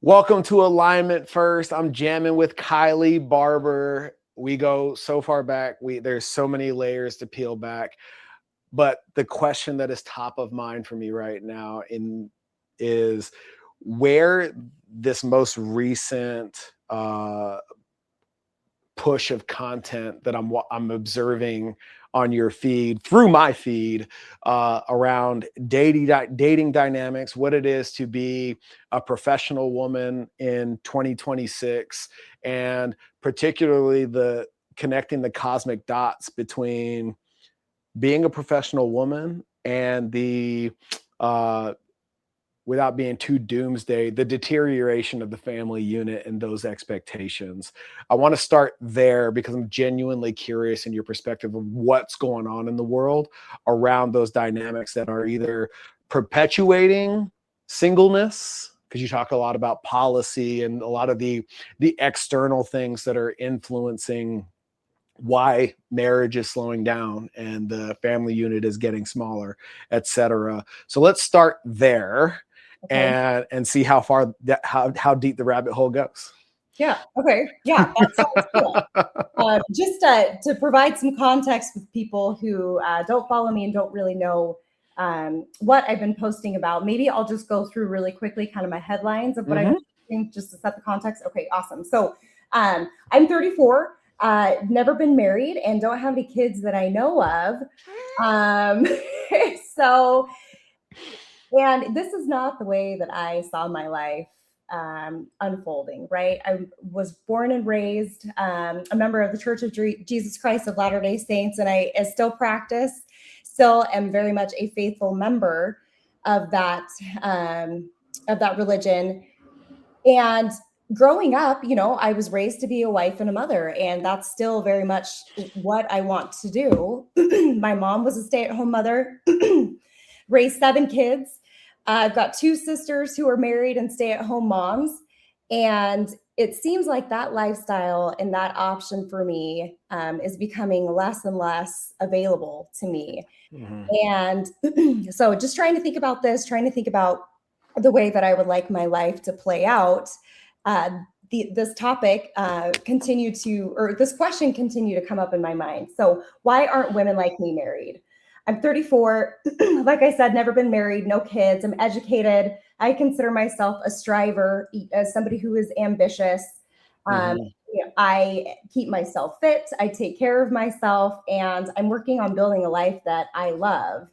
Welcome to Alignment First. I'm jamming with Kylie Barber. We go so far back. There's so many layers to peel back. But the question that is top of mind for me right now is where this most recent push of content that I'm observing on your feed, through my feed, around dating dynamics, what it is to be a professional woman in 2026, and particularly the connecting the cosmic dots between being a professional woman and the without being too doomsday, the deterioration of the family unit and those expectations. I want to start there because I'm genuinely curious in your perspective of what's going on in the world around those dynamics that are either perpetuating singleness, because you talk a lot about policy and a lot of the external things that are influencing why marriage is slowing down and the family unit is getting smaller, etc. So let's start there. Okay. And see how far how deep the rabbit hole goes. Yeah. Okay. Yeah, that sounds cool. Just to provide some context with people who don't follow me and don't really know what I've been posting about, maybe I'll just go through really quickly kind of my headlines of what I've been posting just to set the context. Okay, awesome. So I'm 34, never been married, and don't have any kids that I know of. And this is not the way that I saw my life unfolding, right? I was born and raised a member of the Church of Jesus Christ of Latter-day Saints, and I still practice, still am very much a faithful member of that religion. And growing up, I was raised to be a wife and a mother, and that's still very much what I want to do. My mom was a stay-at-home mother, raised 7 kids. I've got 2 sisters who are married and stay-at-home moms. And it seems like that lifestyle and that option for me is becoming less and less available to me. Mm-hmm. And so just trying to think about this, trying to think about the way that I would like my life to play out. This topic this question continued to come up in my mind. So why aren't women like me married? I'm 34. Like I said, never been married, no kids. I'm educated. I consider myself a striver, as somebody who is ambitious. I keep myself fit. I take care of myself, and I'm working on building a life that I love.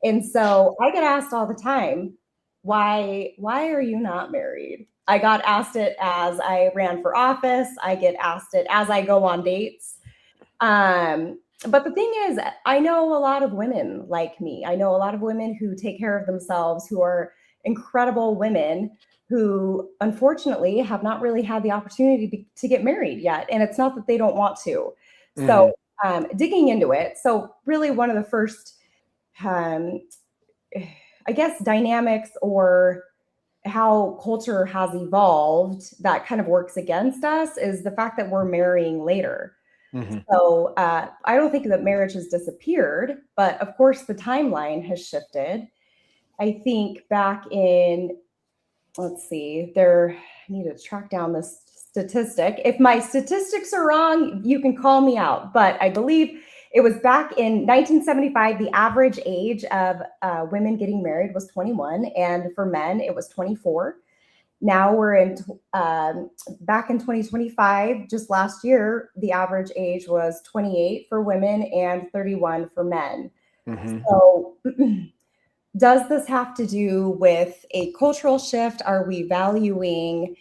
And so I get asked all the time, why are you not married? I got asked it as I ran for office. I get asked it as I go on dates. But the thing is, I know a lot of women like me. I know a lot of women who take care of themselves, who are incredible women who unfortunately have not really had the opportunity to get married yet. And it's not that they don't want to. Mm-hmm. So digging into it. So really one of the first, I guess, dynamics or how culture has evolved that kind of works against us is the fact that we're marrying later. Mm-hmm. So I don't think that marriage has disappeared, but of course the timeline has shifted. I think back in, I need to track down this statistic. If my statistics are wrong, you can call me out, but I believe it was back in 1975, the average age of women getting married was 21, and for men, it was 24. Now we're in back in 2025, just last year, the average age was 28 for women and 31 for men. Mm-hmm. So does this have to do with a cultural shift? Are we valuing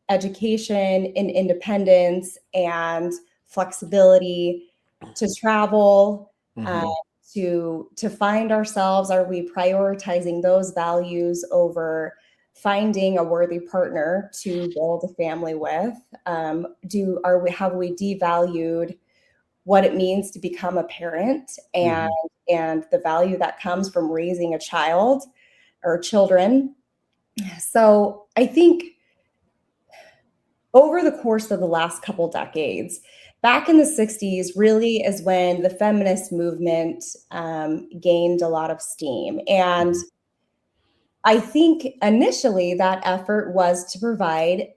education and independence and flexibility to travel, mm-hmm. To find ourselves? Are we prioritizing those values over finding a worthy partner to build a family with? Have we devalued what it means to become a parent and the value that comes from raising a child or children? So I think over the course of the last couple decades, back in the 60s really is when the feminist movement gained a lot of steam. And I think initially that effort was to provide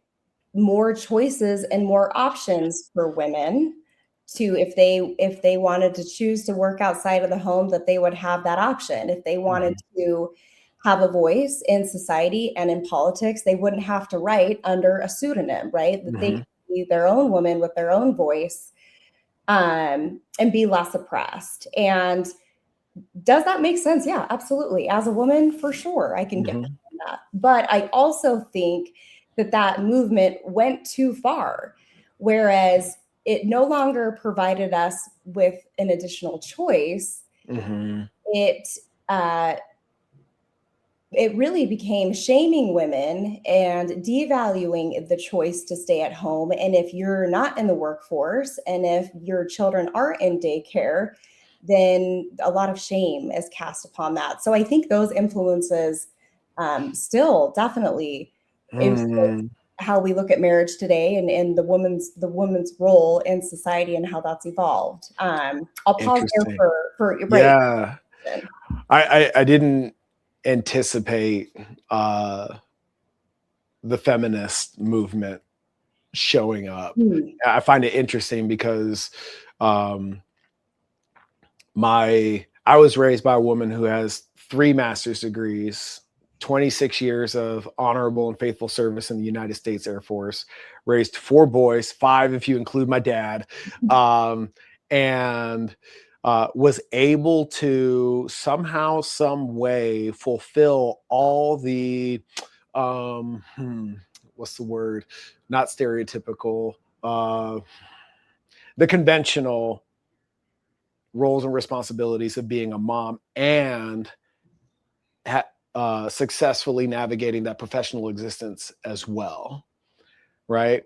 more choices and more options for women to, if they wanted to choose to work outside of the home, that they would have that option. If they wanted Mhm. to have a voice in society and in politics, they wouldn't have to write under a pseudonym, right? That they Mhm. could be their own woman with their own voice, and be less oppressed. And does that make sense? Yeah, absolutely. As a woman, for sure, I can get Mhm. behind that. But I also think that that movement went too far, whereas it no longer provided us with an additional choice. Mhm. It uh, it really became shaming women and devaluing the choice to stay at home. And if you're not in the workforce and if your children aren't in daycare, then a lot of shame is cast upon that. So I think those influences, still definitely influence Mm. how we look at marriage today, and the woman's role in society and how that's evolved. I'll pause there Interesting. for right. Yeah. I didn't anticipate uh the feminist movement showing up. Hmm. I find it interesting because um I was raised by a woman who has 3 master's degrees, 26 years of honorable and faithful service in the United States Air Force, raised 4 boys, 5 if you include my dad, um, and was able to somehow, some way fulfill all the what's the word? Not stereotypical, the conventional roles and responsibilities of being a mom and successfully navigating that professional existence as well, right?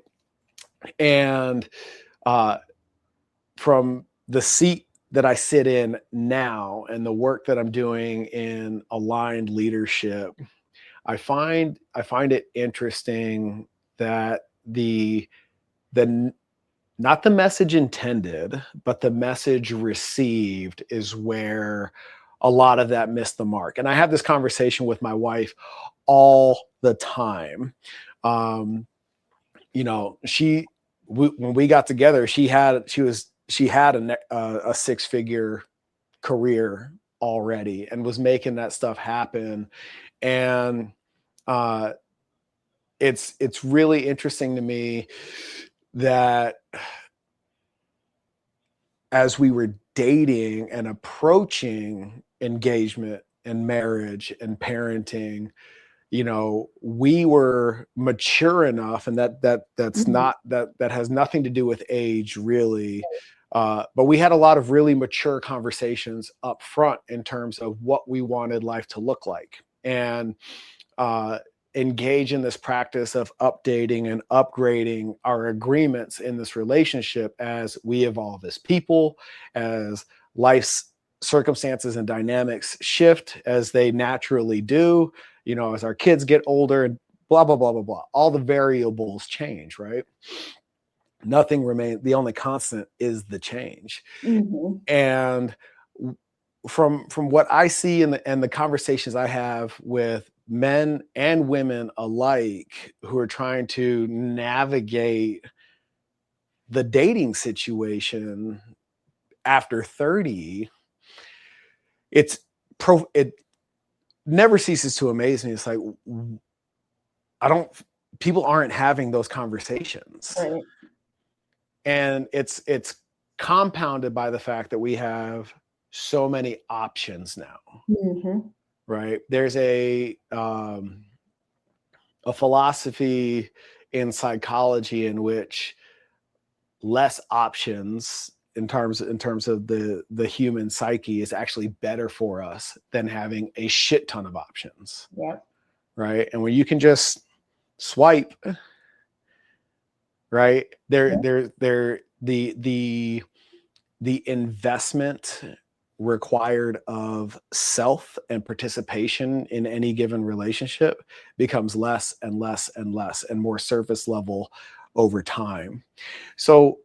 And uh, from the seat that I sit in now and the work that I'm doing in aligned leadership, I find it interesting that the not the message intended, but the message received is where a lot of that missed the mark. And I have this conversation with my wife all the time. Um, when we got together, she had a 6-figure career already and was making that stuff happen. And uh, it's really interesting to me that as we were dating and approaching engagement and marriage and parenting, we were mature enough, and that's Mhm. not that has nothing to do with age really. But we had a lot of really mature conversations up front in terms of what we wanted life to look like, and uh, engage in this practice of updating and upgrading our agreements in this relationship as we evolve as people, as life's circumstances and dynamics shift as they naturally do, as our kids get older and blah, blah, blah, blah, blah. All the variables change, right? Nothing remains. The only constant is the change. Mhm. And from what I see and the conversations I have with men and women alike who are trying to navigate the dating situation after 30, it's it never ceases to amaze me. It's like I don't people aren't having those conversations. Right. And it's compounded by the fact that we have so many options now, Mhm. right? There's a philosophy in psychology in which less options in terms of the human psyche is actually better for us than having a shit ton of options, Yep. right? And when you can just swipe, right? Yep. The investment required of self and participation in any given relationship becomes less and less and less and more surface level over time. So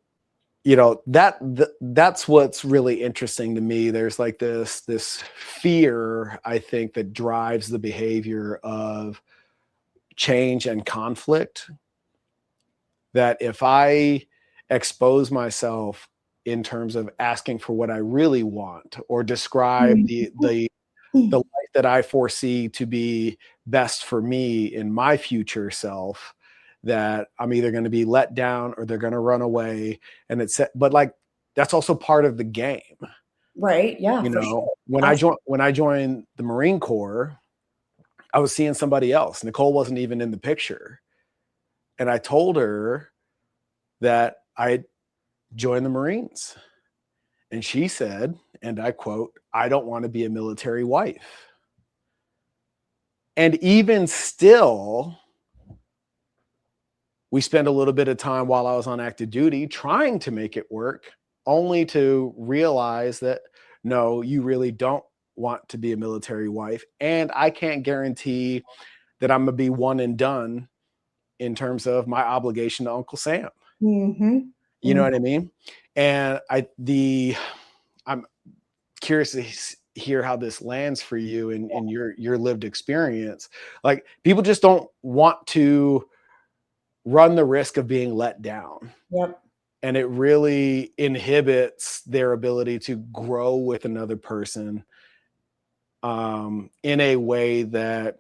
that's what's really interesting to me. There's like this fear, I think, that drives the behavior of change and conflict, that if I expose myself in terms of asking for what I really want, or describe the life that I foresee to be best for me in my future self, that I'm either going to be let down or they're going to run away. But like, that's also part of the game. Right. Yeah, for sure. When I joined the Marine Corps, I was seeing somebody else. Nicole wasn't even in the picture. And I told her that I joined the Marines. And she said, and I quote, "I don't want to be a military wife." And even still, we spent a little bit of time while I was on active duty trying to make it work, only to realize that, no, you really don't want to be a military wife. And I can't guarantee that I'm going to be one and done in terms of my obligation to Uncle Sam. Mm-hmm. You know what I mean? And I'm curious to hear how this lands for you in your lived experience. Like, people just don't want to run the risk of being let down. Yep. And it really inhibits their ability to grow with another person in a way that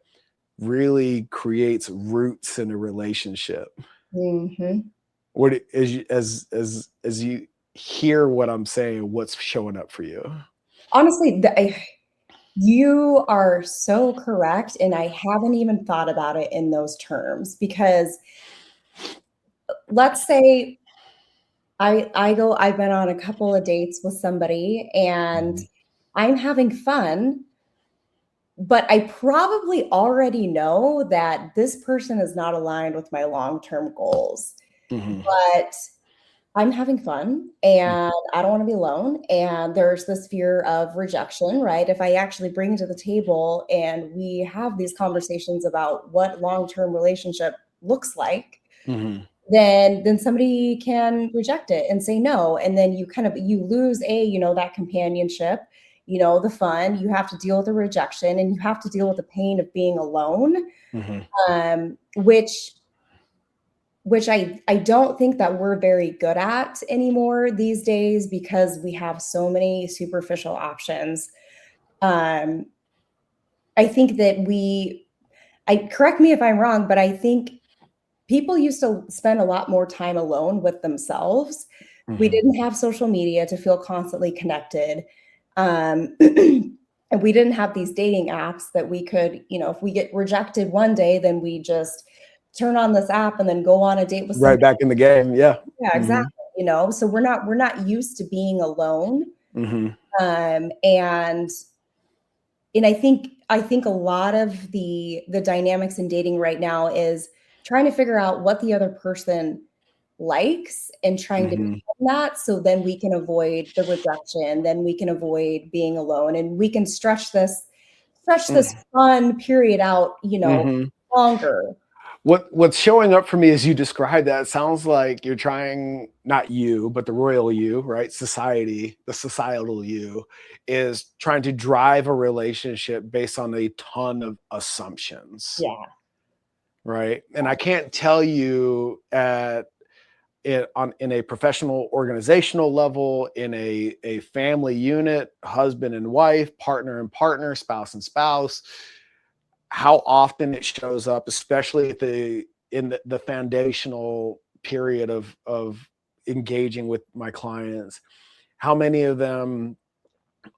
really creates roots in a relationship. Mm-hmm. What, as you hear what I'm saying, what's showing up for you? Honestly, you are so correct. And I haven't even thought about it in those terms, because let's say I've been on a couple of dates with somebody and I'm having fun, but I probably already know that this person is not aligned with my long-term goals. Mm-hmm. But I'm having fun and I don't want to be alone. And there's this fear of rejection, right? If I actually bring to the table and we have these conversations about what long-term relationship looks like, Mm-hmm. then somebody can reject it and say no. And then you lose that companionship, the fun. You have to deal with the rejection and you have to deal with the pain of being alone, Mm-hmm. which I don't think that we're very good at anymore these days, because we have so many superficial options. I think that correct me if I'm wrong, but I think people used to spend a lot more time alone with themselves. Mm-hmm. We didn't have social media to feel constantly connected. And we didn't have these dating apps that we could, if we get rejected one day, then we just turn on this app and then go on a date with somebody. Right back in the game. Yeah. Yeah, exactly. So we're not used to being alone. Mm-hmm. And I think a lot of the dynamics in dating right now is trying to figure out what the other person likes and trying to become that, so then we can avoid the rejection, then we can avoid being alone, and we can stretch this fun period out, longer. What's showing up for me as you describe that, it sounds like you're trying, not you, but the royal you, right? Society, the societal you, is trying to drive a relationship based on a ton of assumptions. Yeah. Right. And I can't tell you in a professional organizational level, in a family unit, husband and wife, partner and partner, spouse and spouse, how often it shows up, especially in the foundational period of engaging with my clients. How many of them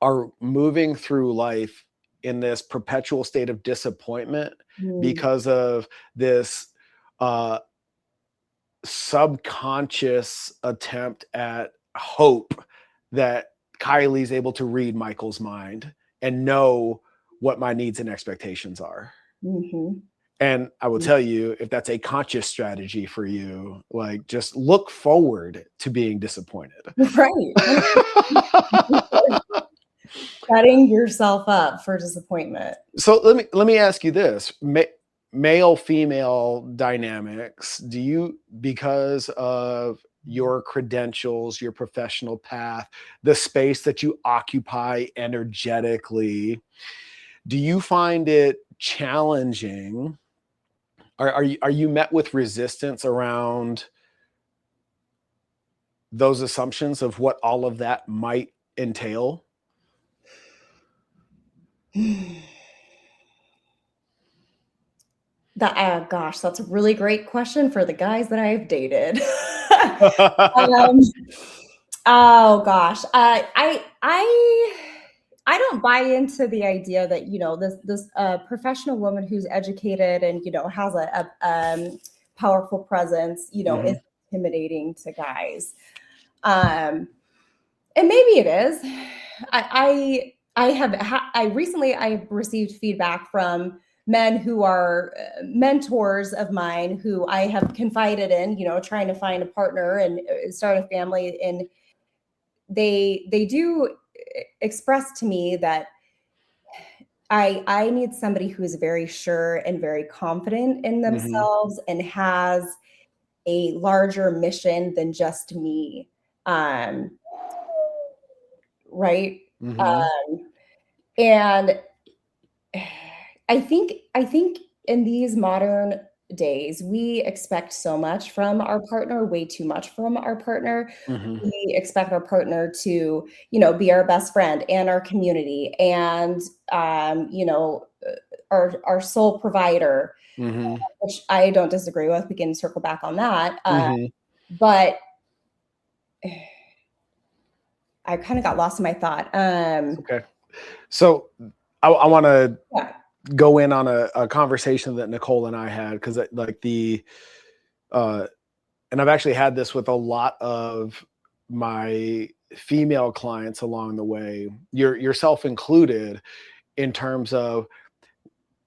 are moving through life in this perpetual state of disappointment because of this subconscious attempt at hope that Kylie's able to read Michael's mind and know what my needs and expectations are. And I will tell you, if that's a conscious strategy for you, like, just look forward to being disappointed. Right. Setting yourself up for disappointment. So let me ask you this. Male female dynamics, do you, because of your credentials, your professional path, the space that you occupy energetically. Do you find it challenging? Are you met with resistance around those assumptions of what all of that might entail? Gosh, that's a really great question for the guys that I've dated. um, oh gosh, I don't buy into the idea that this professional woman who's educated and has a powerful presence is intimidating to guys. And maybe it is. I recently I received feedback from men who are mentors of mine who I have confided in, trying to find a partner and start a family, and they do express to me that I need somebody who is very sure and very confident in themselves and has a larger mission than just me. Right. And I think in these modern days, we expect so much from our partner, way too much from our partner. We expect our partner to, be our best friend and our community and, our sole provider, which I don't disagree with. We can circle back on that. But I kind of got lost in my thought. Okay. So I want to go in on a conversation that Nicole and I had, because and I've actually had this with a lot of my female clients along the way, yourself included, in terms of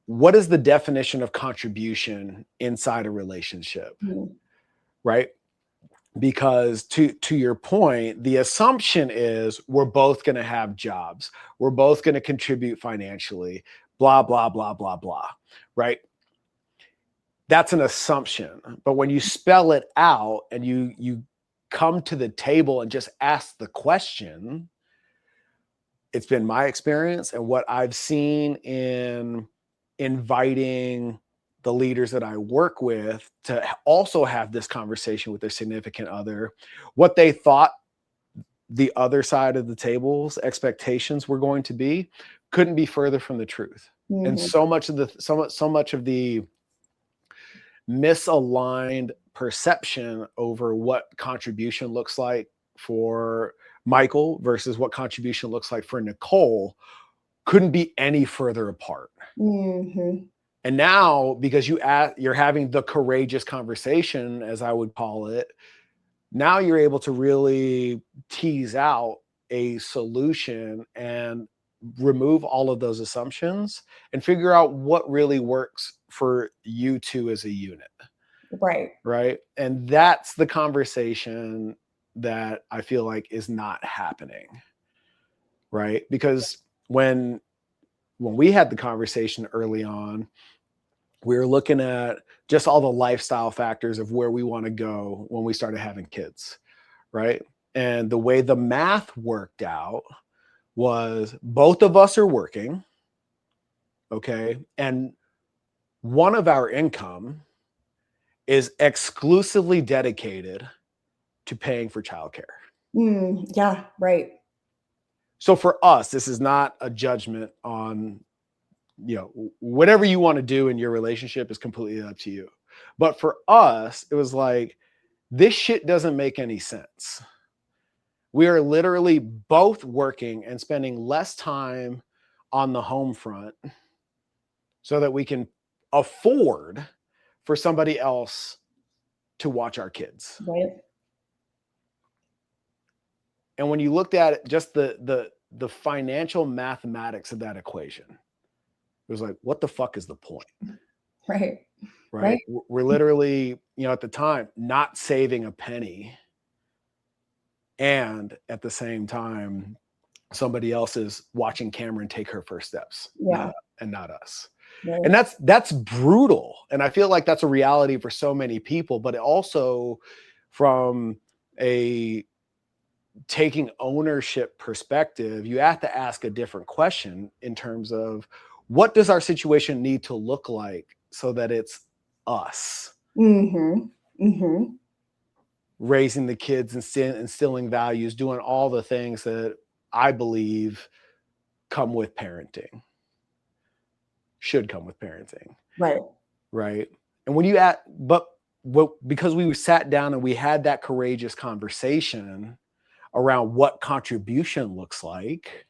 what is the definition of contribution inside a relationship, right? Because to your point, the assumption is we're both going to have jobs. We're both going to contribute financially, blah, blah, blah, blah, blah, right? That's an assumption. But when you spell it out and you come to the table and just ask the question, it's been my experience and what I've seen in inviting the leaders that I work with to also have this conversation with their significant other, what they thought the other side of the table's expectations were going to be couldn't be further from the truth. And so much of the misaligned perception over what contribution looks like for Michael versus what contribution looks like for Nicole couldn't be any further apart. And now, because you're having the courageous conversation, as I would call it, now you're able to really tease out a solution and remove all of those assumptions and figure out what really works for you two as a unit. Right. And that's the conversation that I feel like is not happening. Right. Because when we had the conversation early on, we were looking at just all the lifestyle factors of where we want to go when we started having kids, right? And the way the math worked out was both of us are working, okay? And one of our income is exclusively dedicated to paying for childcare. Yeah, right. So for us, this is not a judgment on, whatever you want to do in your relationship is completely up to you. But for us, it was like, this shit doesn't make any sense. We are literally both working and spending less time on the home front so that we can afford for somebody else to watch our kids. Right. And when you looked at it, just the financial mathematics of that equation, it was like, what the fuck is the point? Right. We're literally, at the time, not saving a penny. And at the same time, somebody else is watching Cameron take her first steps. Yeah. Not us. Right. And that's brutal. And I feel like that's a reality for so many people, but it also from a taking ownership perspective, you have to ask a different question in terms of what does our situation need to look like so that it's us raising the kids and instilling values, doing all the things that I believe come with parenting, should come with parenting. Right. And when you because we sat down and we had that courageous conversation around what contribution looks like,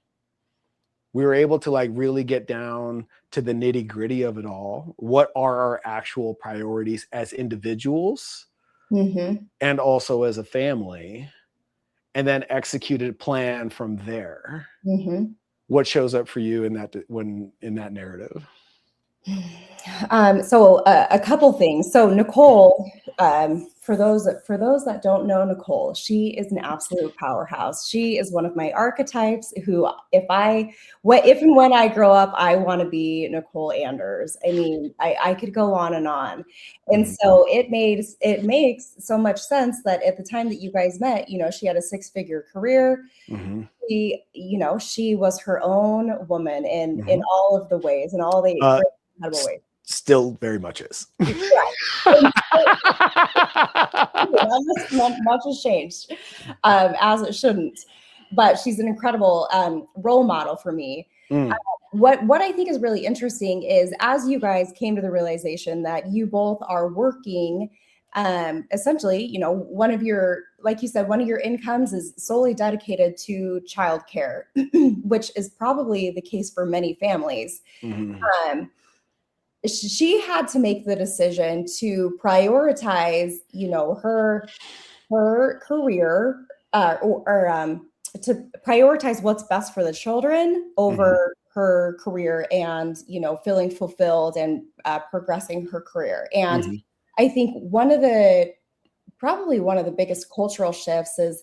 we were able to like really get down to the nitty gritty of it all. What are our actual priorities as individuals and also as a family, and then executed a plan from there. What shows up for you in that narrative? So a couple things. So Nicole, for those that don't know Nicole, she is an absolute powerhouse. She is one of my archetypes who, if and when I grow up, I want to be Nicole Anders. I mean, I could go on and on. And so it makes so much sense that at the time that you guys met, she had a 6-figure career. She was her own woman in all of the ways, and all the incredible ways. Still very much is. Much has changed, as it shouldn't. But she's an incredible role model for me. What I think is really interesting is, as you guys came to the realization that you both are working, essentially, one of your, like you said, one of your incomes is solely dedicated to childcare, which is probably the case for many families. She had to make the decision to prioritize, her career, or to prioritize what's best for the children over her career, and feeling fulfilled and progressing her career. And I think probably one of the biggest cultural shifts is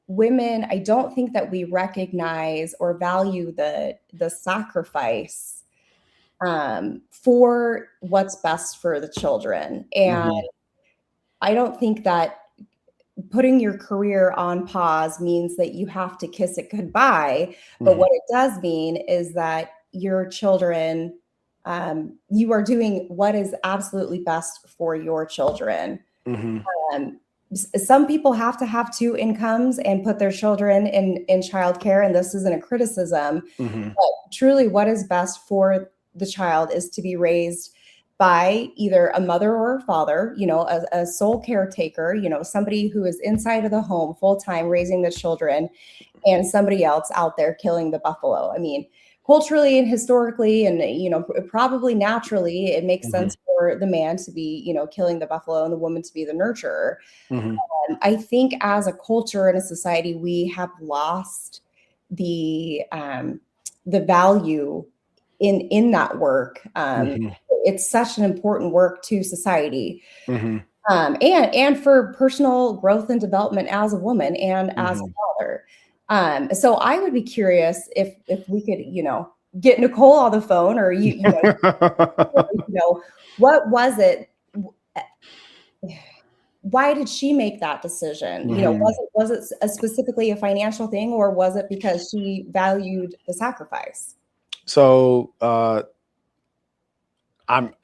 women. I don't think that we recognize or value the sacrifice for what's best for the children. And I don't think that putting your career on pause means that you have to kiss it goodbye. But what it does mean is that your children, you are doing what is absolutely best for your children. Some people have to have 2 incomes and put their children in childcare, and this isn't a criticism, but truly what is best for the child is to be raised by either a mother or a father, a sole caretaker, somebody who is inside of the home full time raising the children, and somebody else out there killing the buffalo. I mean, culturally and historically, and probably naturally, it makes sense for the man to be killing the buffalo and the woman to be the nurturer. I think as a culture and a society, we have lost the value in that work. It's such an important work to society, and for personal growth and development as a woman and as a father. So I would be curious if we could, get Nicole on the phone, or what was it? Why did she make that decision? Was it specifically a financial thing, or was it because she valued the sacrifice? So I'm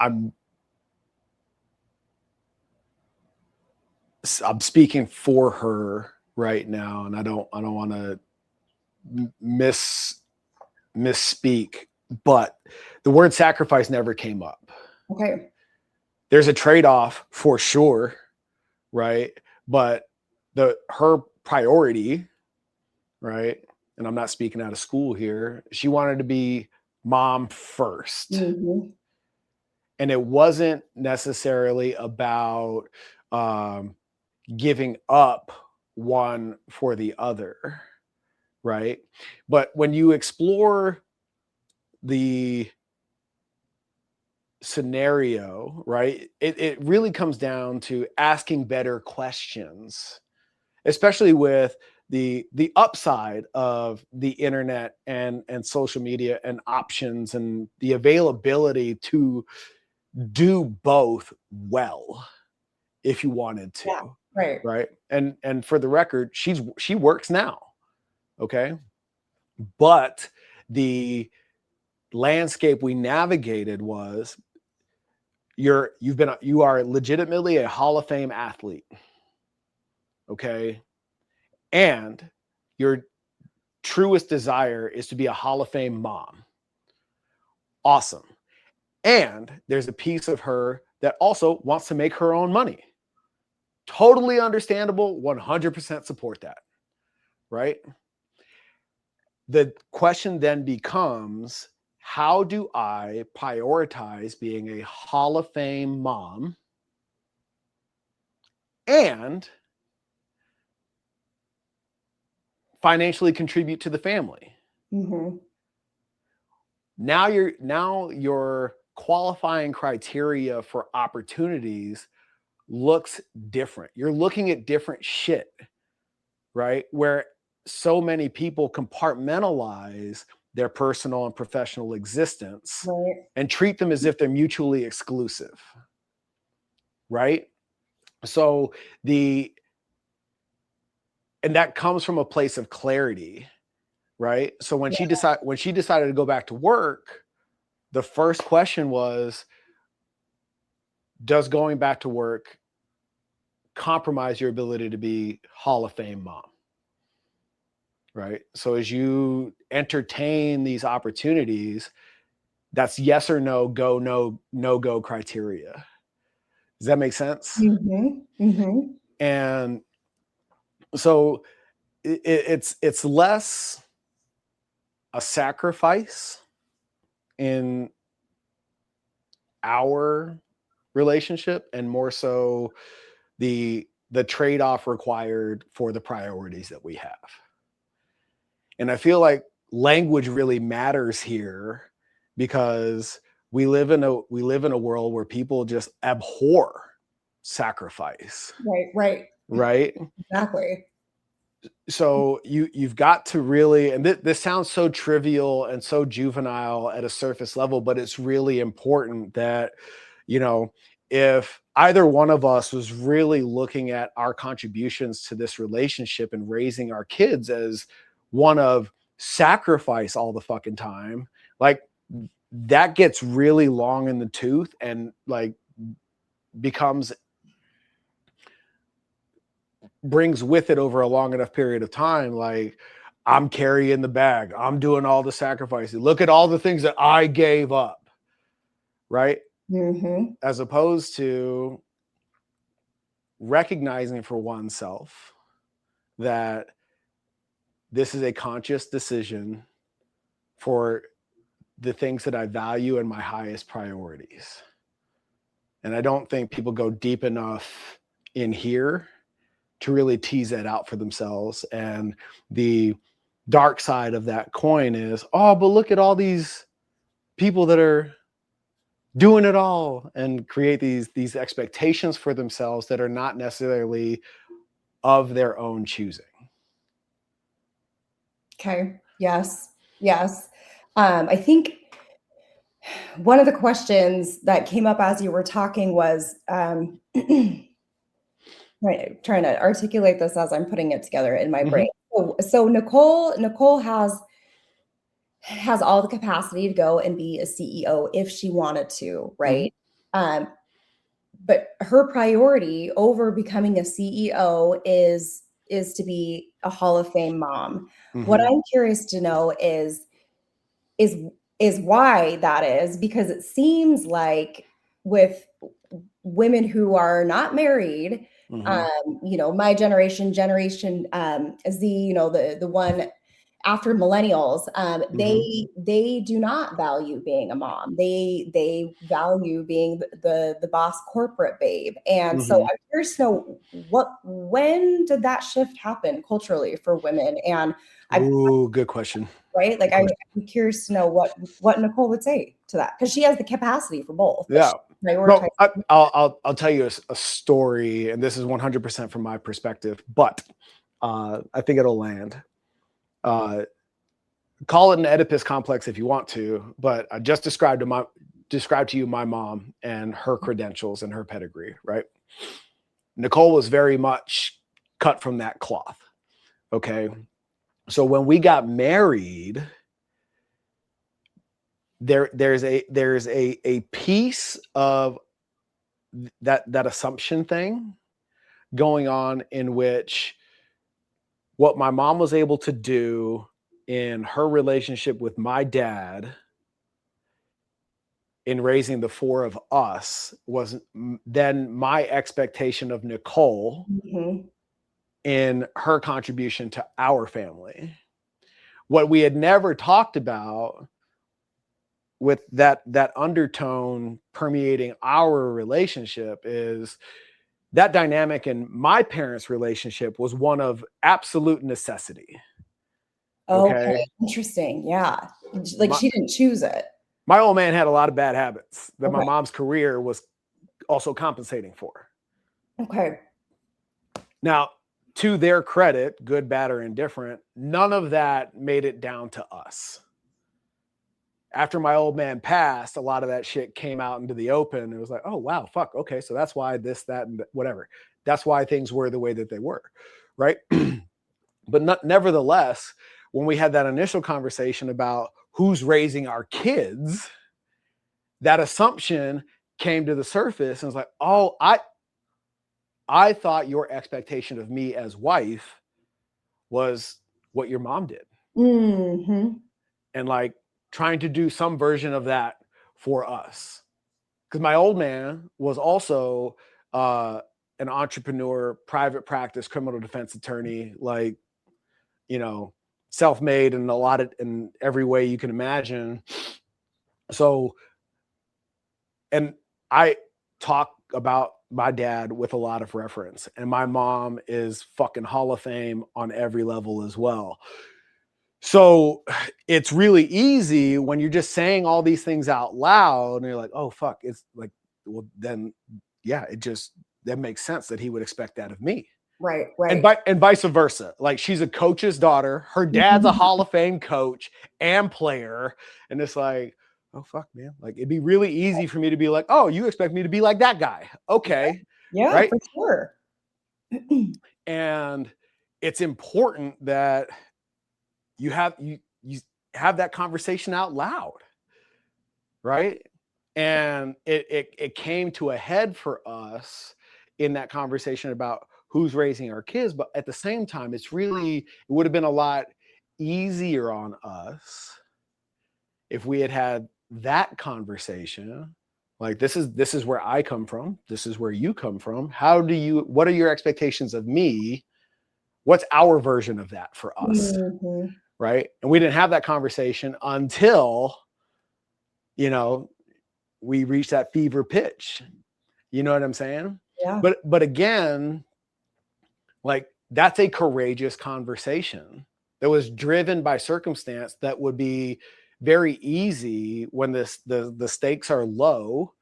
speaking for her right now, and I don't want to misspeak, but the word sacrifice never came up. Okay. There's a trade-off for sure, right? But her priority, right? And I'm not speaking out of school here. She wanted to be mom first. And it wasn't necessarily about giving up one for the other, right? But when you explore the scenario, right, it really comes down to asking better questions, especially with the upside of the internet and social media and options and the availability to do both well if you wanted to. Right. right? And for the record, she works now, okay? But the landscape we navigated was you are legitimately a Hall of Fame athlete, okay? And your truest desire is to be a Hall of Fame mom. Awesome. And there's a piece of her that also wants to make her own money. Totally understandable, 100% support that, right? The question then becomes, how do I prioritize being a Hall of Fame mom and financially contribute to the family? Mm-hmm. Now your qualifying criteria for opportunities looks different. You're looking at different shit, right? Where so many people compartmentalize their personal and professional existence Right. and treat them as if they're mutually exclusive, right? So and that comes from a place of clarity, right? So when she decided to go back to work, the first question was, does going back to work compromise your ability to be Hall of Fame mom? Right? So as you entertain these opportunities, that's yes or no, go, no go criteria. Does that make sense? Mm-hmm. Mm-hmm. And so it's less a sacrifice in our relationship and more so the trade-off required for the priorities that we have. And I feel like language really matters here because we live in a world where people just abhor sacrifice, Right. right? Exactly. So you've got to really, and this sounds so trivial and so juvenile at a surface level, but it's really important that, you know, if either one of us was really looking at our contributions to this relationship and raising our kids as one of sacrifice all the fucking time, like that gets really long in the tooth and like brings with it over a long enough period of time, like I'm carrying the bag, I'm doing all the sacrifices, look at all the things that I gave up, right? Mm-hmm. As opposed to recognizing for oneself that this is a conscious decision for the things that I value and my highest priorities. And I don't think people go deep enough in here to really tease that out for themselves. And the dark side of that coin is, oh, but look at all these people that are doing it all, and create these expectations for themselves that are not necessarily of their own choosing. Okay. Yes. Yes. I think one of the questions that came up as you were talking was trying to articulate this as I'm putting it together in my brain. So Nicole has all the capacity to go and be a CEO if she wanted to, right? But her priority over becoming a CEO is to be a Hall of Fame mom. What I'm curious to know is why that is, because it seems like with women who are not married, my generation Z, the one after millennials, they do not value being a mom. They value being the boss corporate babe. And so I'm curious to know when did that shift happen culturally for women? And Good question. right, like I'm curious to know what Nicole would say to that, because she has the capacity for both. Yeah. No, I'll tell you a story, and this is 100% from my perspective, but I think it'll land. Call it an Oedipus complex if you want to, but I just described to you my mom and her credentials and her pedigree, right? Nicole was very much cut from that cloth. Okay. So when we got married, there's a piece of that assumption thing going on, in which what my mom was able to do in her relationship with my dad in raising the four of us was then my expectation of Nicole in her contribution to our family. What we had never talked about, with that undertone permeating our relationship, is that dynamic in my parents' relationship was one of absolute necessity. Okay. Interesting. Yeah. Like she didn't choose it. My old man had a lot of bad habits that my Okay. mom's career was also compensating for. Okay. Now, to their credit, good, bad, or indifferent, none of that made it down to us. After my old man passed, a lot of that shit came out into the open. It was like, oh, wow, fuck. Okay, so that's why this, that, and whatever. That's why things were the way that they were, right? But nevertheless, when we had that initial conversation about who's raising our kids, that assumption came to the surface and was like, oh, I thought your expectation of me as wife was what your mom did. And like trying to do some version of that for us. Because my old man was also an entrepreneur, private practice, criminal defense attorney, like, you know, self-made and a lot of, in every way you can imagine. So, and I talk about my dad with a lot of reference, and my mom is fucking Hall of Fame on every level as well. So it's really easy when you're just saying all these things out loud and you're like, oh, fuck. It's like, well, then, yeah, that makes sense that he would expect that of me. Right. And vice versa. Like, she's a coach's daughter. Her dad's a Hall of Fame coach and player. And it's like, oh, fuck, man. Like, it'd be really easy for me to be like, oh, you expect me to be like that guy. Okay. Yeah, right? For sure. And it's important that you have that conversation out loud, right? And it came to a head for us in that conversation about who's raising our kids. But at the same time, it would have been a lot easier on us if we had that conversation. Like, this is where I come from. This is where you come from. What are your expectations of me? What's our version of that for us? Right. And we didn't have that conversation until, we reached that fever pitch. You know what I'm saying? Yeah. But again, like, that's a courageous conversation that was driven by circumstance that would be very easy when the stakes are low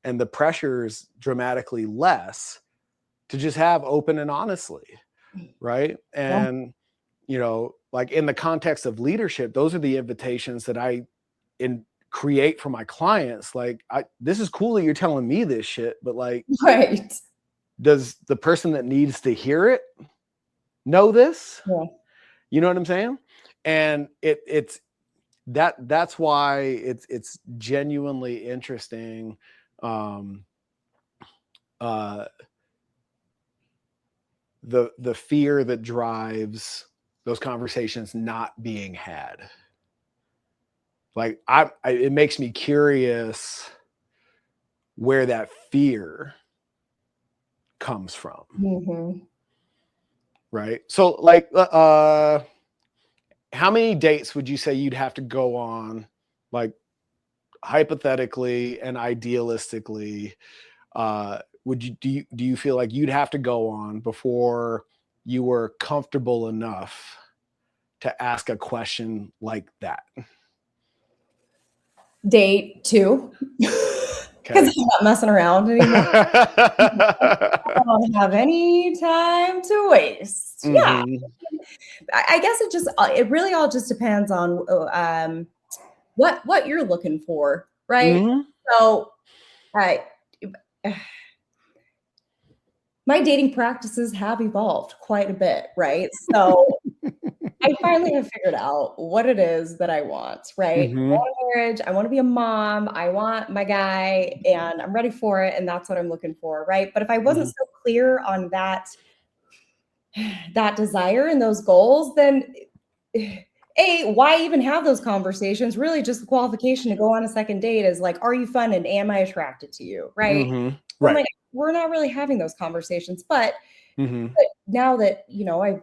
and the pressure's dramatically less, to just have open and honestly. Right. And, like, in the context of leadership, those are the invitations that I create for my clients. Like, this is cool that you're telling me this shit, but like, right. Does the person that needs to hear it know this? Yeah. You know what I'm saying? And that's why it's genuinely interesting. The fear that drives those conversations not being had. Like, it makes me curious where that fear comes from. Right. So, like, how many dates would you say you'd have to go on, like, hypothetically and idealistically? Do you feel like you'd have to go on before you were comfortable enough to ask a question like that? Date 2. Because I'm not messing around anymore. I don't have any time to waste. Yeah. I guess it really all just depends on what you're looking for, right? So my dating practices have evolved quite a bit, right? So I finally have figured out what it is that I want, right? I Mm-hmm. want a marriage, I wanna be a mom, I want my guy, and I'm ready for it, and that's what I'm looking for, right? But if I wasn't Mm-hmm. so clear on that desire and those goals, then A, why even have those conversations? Really just the qualification to go on a second date is like, are you fun and am I attracted to you? Right? Mm-hmm. I'm Right. like, we're not really having those conversations. But Mm-hmm. now that, I've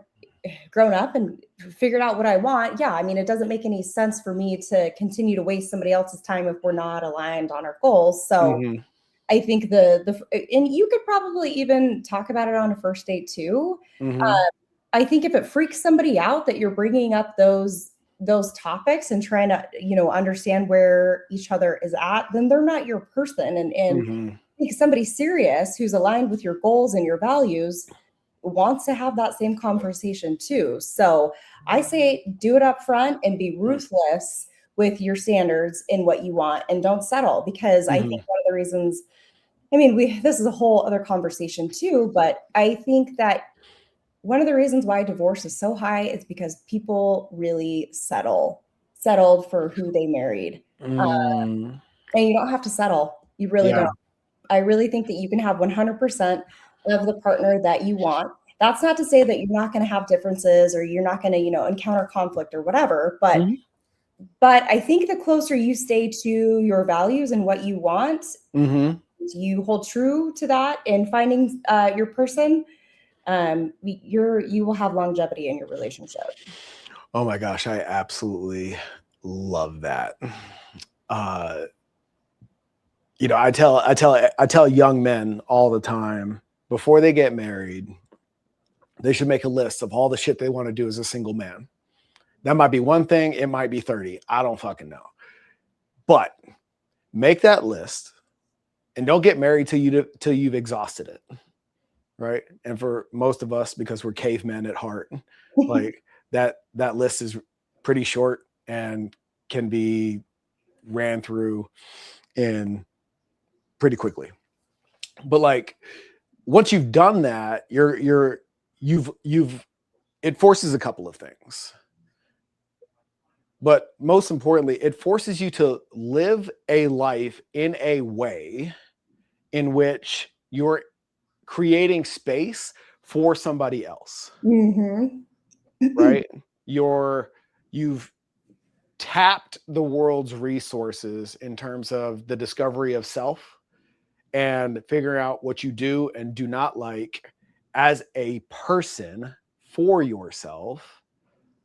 grown up and figured out what I want, yeah, I mean, it doesn't make any sense for me to continue to waste somebody else's time if we're not aligned on our goals. So Mm-hmm. I think and you could probably even talk about it on a first date too. Mm-hmm. I think if it freaks somebody out that you're bringing up those topics and trying to, understand where each other is at, then they're not your person. And Mm-hmm. I think somebody serious who's aligned with your goals and your values wants to have that same conversation too. So I say do it up front and be ruthless with your standards in what you want and don't settle, because I think Mm-hmm. one of the reasons, I mean, this is a whole other conversation too, but I think that one of the reasons why divorce is so high is because people really settled for who they married. Uh, Mm. and you don't have to settle. You really Yeah. don't. I really think that you can have 100% of the partner that you want. That's not to say that you're not going to have differences or you're not going to, encounter conflict or whatever, Mm-hmm. but I think the closer you stay to your values and what you want, Mm-hmm. you hold true to that in finding your person, you will have longevity in your relationship. Oh my gosh, I absolutely love that. Uh, I tell young men all the time before they get married, they should make a list of all the shit they want to do as a single man. That might be one thing, it might be 30. I don't fucking know. But make that list and don't get married till you've exhausted it. Right. And for most of us, because we're cavemen at heart, like that list is pretty short and can be ran through in pretty quickly. But like once you've done that, you've it forces a couple of things. But most importantly, it forces you to live a life in a way in which you're creating space for somebody else, Mhm. right? You've tapped the world's resources in terms of the discovery of self and figuring out what you do and do not like as a person for yourself,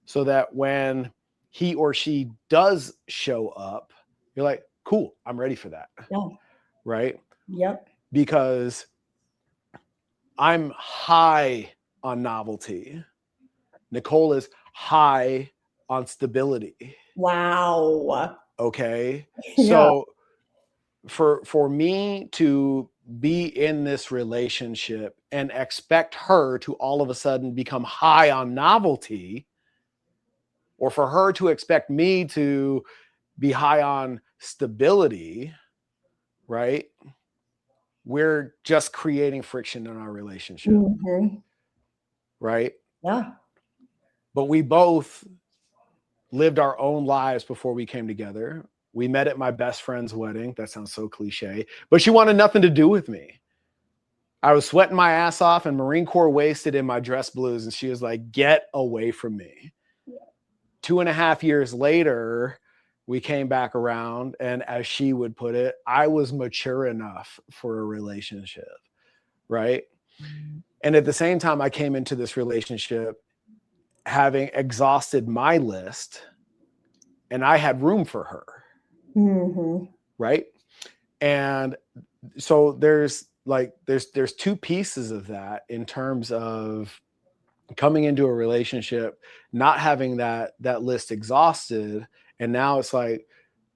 so that when he or she does show up, you're like, cool, I'm ready for that. Yeah. Right. Yep. Because I'm high on novelty. Nicole is high on stability. Wow. Okay. Yeah. So for me to be in this relationship and expect her to all of a sudden become high on novelty, or for her to expect me to be high on stability, right? We're just creating friction in our relationship, Mhm. right? Yeah. But we both lived our own lives before we came together. We met at my best friend's wedding. That sounds so cliche, but she wanted nothing to do with me. I was sweating my ass off and Marine Corps wasted in my dress blues. And she was like, get away from me. 2.5 years later, we came back around. And as she would put it, I was mature enough for a relationship. Right. And at the same time, I came into this relationship having exhausted my list and I had room for her. Mhm. Right. And so there's two pieces of that in terms of coming into a relationship, not having that list exhausted. And now it's like,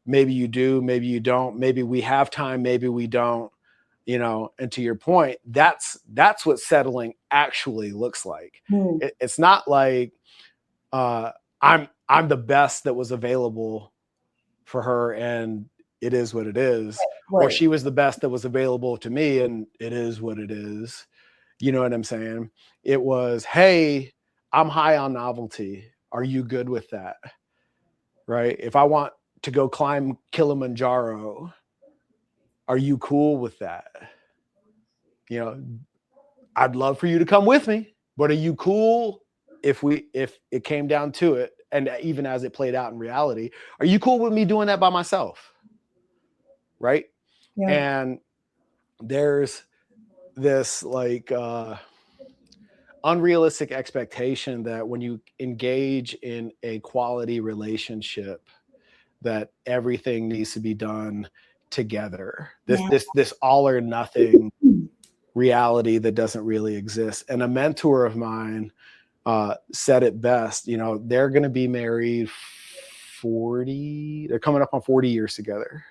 maybe you do, maybe you don't, maybe we have time, maybe we don't, and to your point, that's what settling actually looks like. Mm. It's not like uh I'm the best that was available for her and it is what it is, or Right. she was the best that was available to me and it is what it is. You know what I'm saying? It was, hey, I'm high on novelty. Are you good with that? Right? If I want to go climb Kilimanjaro, are you cool with that? You know, I'd love for you to come with me, but are you cool if it came down to it? And even as it played out in reality, are you cool with me doing that by myself? Right. Yeah. And there's this like unrealistic expectation that when you engage in a quality relationship, that everything needs to be done together. Yeah. This all or nothing reality that doesn't really exist. And a mentor of mine said it best. You know, they're going to be married 40. They're coming up on 40 years together.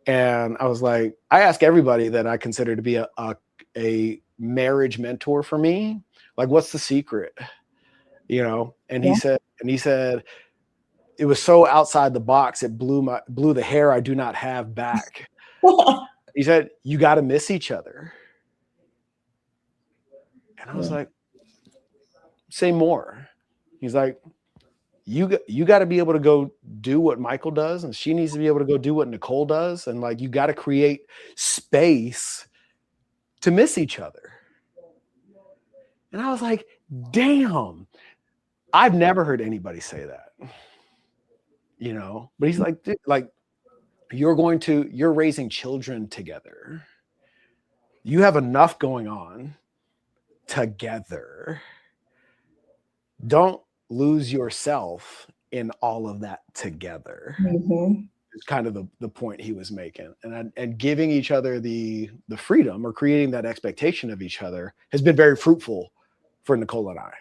And I was like, I ask everybody that I consider to be a marriage mentor for me, like, what's the secret? You know, and Yeah. he said, it was so outside the box, it blew the hair I do not have back. He said, you got to miss each other. And I was like, say more. He's like, you got to be able to go do what Michael does, and she needs to be able to go do what Nicole does, and like, you got to create space to miss each other. And I was like, damn, I've never heard anybody say that, you know. But he's like, you're raising children together. You have enough going on together. Don't lose yourself in all of that together. Mm-hmm. It's kind of the point he was making. And giving each other the freedom, or creating that expectation of each other, has been very fruitful for Nicole and I.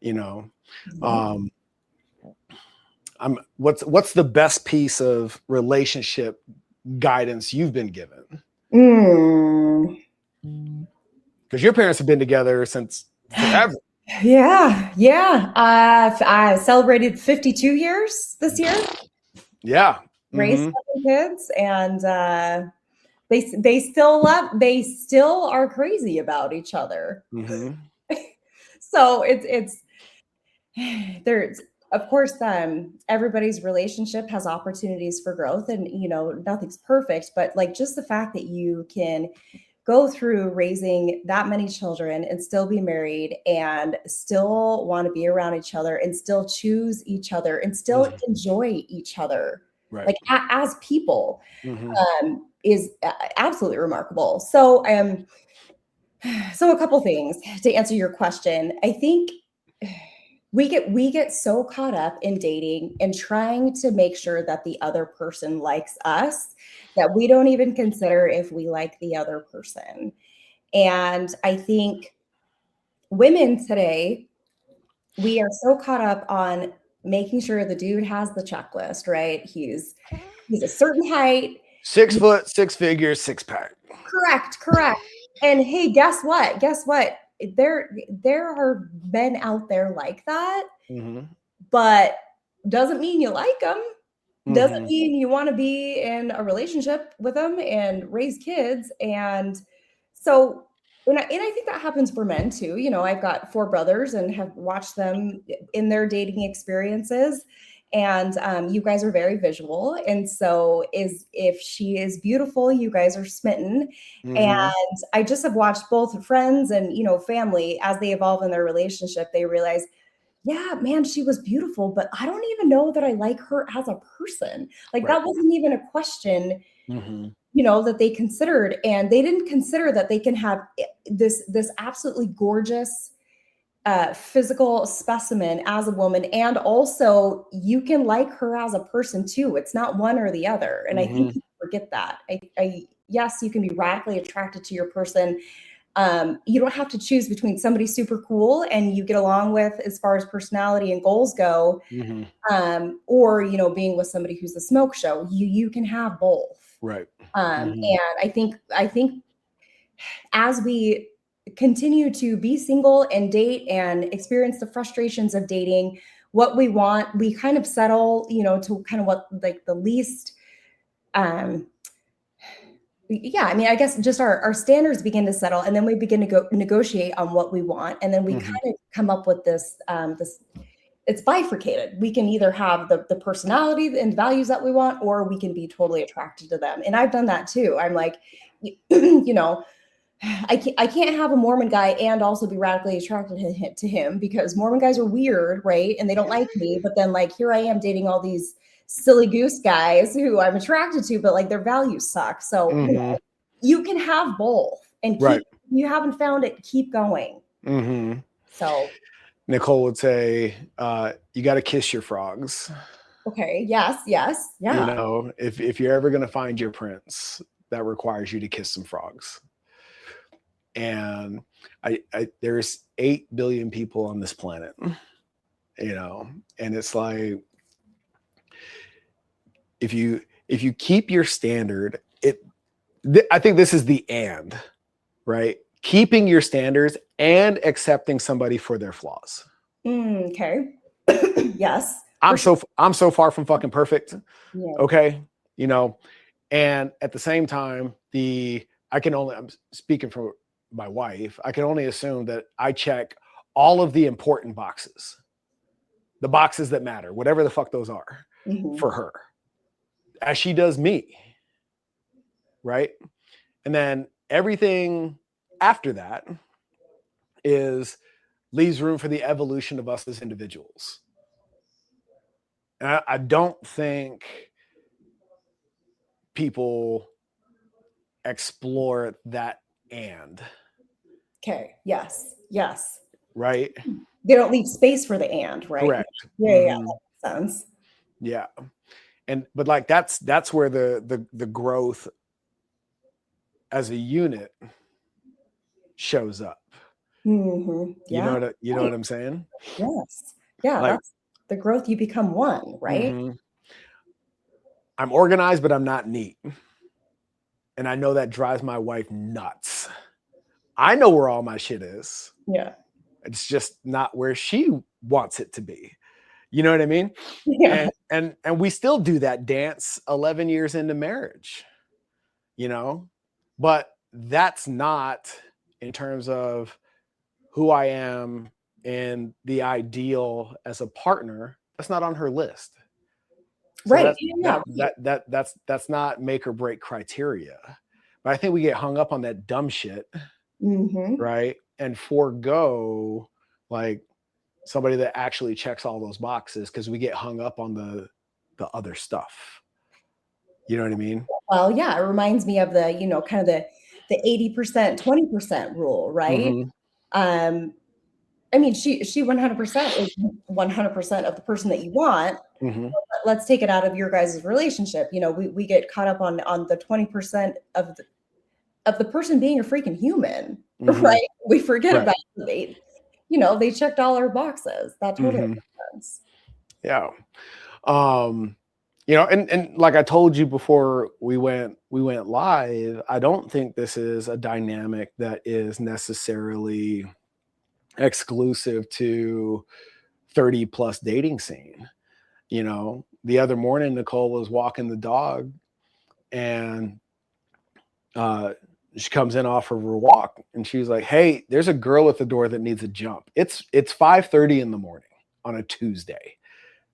You know, what's the best piece of relationship guidance you've been given? Because your parents have been together since forever. Yeah. I celebrated 52 years this year. Yeah. Raised 7 kids, and they still are crazy about each other. So it's there's, of course, everybody's relationship has opportunities for growth, and you know, nothing's perfect, but like, just the fact that you can go through raising that many children and still be married and still want to be around each other and still choose each other and still enjoy each other, right, like as people, is absolutely remarkable. So a couple things to answer your question. I think we get so caught up in dating and trying to make sure that the other person likes us that we don't even consider if we like the other person. And I think women today, we are so caught up on making sure the dude has the checklist, right? He's a certain height, 6 foot, 6 figures, 6-pack. Correct. And hey, guess what? There are men out there like that, but doesn't mean you like them. Doesn't mean you want to be in a relationship with them and raise kids. And so, and I think that happens for men too. You know, I've got 4 brothers and have watched them in their dating experiences. And you guys are very visual. And so if she is beautiful, you guys are smitten. And I just have watched both friends and, you know, family, as they evolve in their relationship, they realize, yeah, man, she was beautiful, but I don't even know that I like her as a person. Like, that wasn't even a question, you know, that they considered. And they didn't consider that they can have this absolutely gorgeous physical specimen as a woman, and also you can like her as a person too. It's not one or the other. And I think people forget that. Yes, you can be radically attracted to your person. You don't have to choose between somebody super cool and you get along with as far as personality and goals go, or, you know, being with somebody who's a smoke show. You can have both. Right. And I think as we continue to be single and date and experience the frustrations of dating, what we want, we kind of settle, you know, to kind of what, like, the least Yeah, I mean, I guess just our standards begin to settle, and then we begin to go negotiate on what we want, and then we Mhm. kind of come up with this. It's bifurcated. We can either have the personality and values that we want, or we can be totally attracted to them. And I've done that too. I'm like, you know, I can't have a Mormon guy and also be radically attracted to him because Mormon guys are weird, right? And they don't like me. But then like here I am dating all these silly goose guys who I'm attracted to, but like their values suck. So Mhm. you can have both and Right. keep. You haven't found it, keep going. Mhm. So Nicole would say, you got to kiss your frogs. okay, yes, yes, You yeah. know, if you're ever going to find your prince, that requires you to kiss some frogs. And there's 8 billion people on this planet, you know, and it's like if you keep your standard, I think this is the and, right? Keeping your standards and accepting somebody for their flaws. Okay. Yes, for I'm sure. so far from fucking perfect. Yeah. Okay. You know, and at the same time, I'm speaking for my wife, I can only assume that I check all of the important boxes, the boxes that matter, whatever the fuck those are Mhm. for her, as she does me. Right. And then everything after that is leaves room for the evolution of us as individuals. And I don't think people explore that and Okay. Yes. Yes. right. They don't leave space for the and, right? Correct. Yeah, yeah, Hmm. that makes sense. Yeah. And but like that's where the growth as a unit shows up. Yeah. You know Right. what I'm saying? Yes. Yeah, Like, that's the growth. You become one, right? mhm, I'm organized, but I'm not neat. And I know that drives my wife nuts. I know where all my shit is. Yeah. It's just not where she wants it to be. You know what I mean? Yeah. And we still do that dance 11 years into marriage, you know? But that's not in terms of who I am and the ideal as a partner. That's not on her list. So Right. Yeah, yeah. Right. that's not make or break criteria. But I think we get hung up on that dumb shit, Mhm. right? And forego like somebody that actually checks all those boxes because we get hung up on the other stuff. You know what I mean? Well, yeah, it reminds me of kind of the 80%, 20% rule, right? Hmm. Um, I mean, she 100% is 100% of the person that you want. Hmm. Let's take it out of your guys' relationship. We get caught up on the 20% of the person being a freaking human, Hmm. right? We forget Right. about they checked all our boxes. That totally Hmm. makes sense. Yeah. Um, and like I told you before we went live, I don't think this is a dynamic that is necessarily exclusive to 30 plus dating scene. The other morning Nicole was walking the dog and uh she comes in off of her walk and she's like, "Hey, there's a girl at the door that needs a jump. It's 5:30 in the morning on a Tuesday."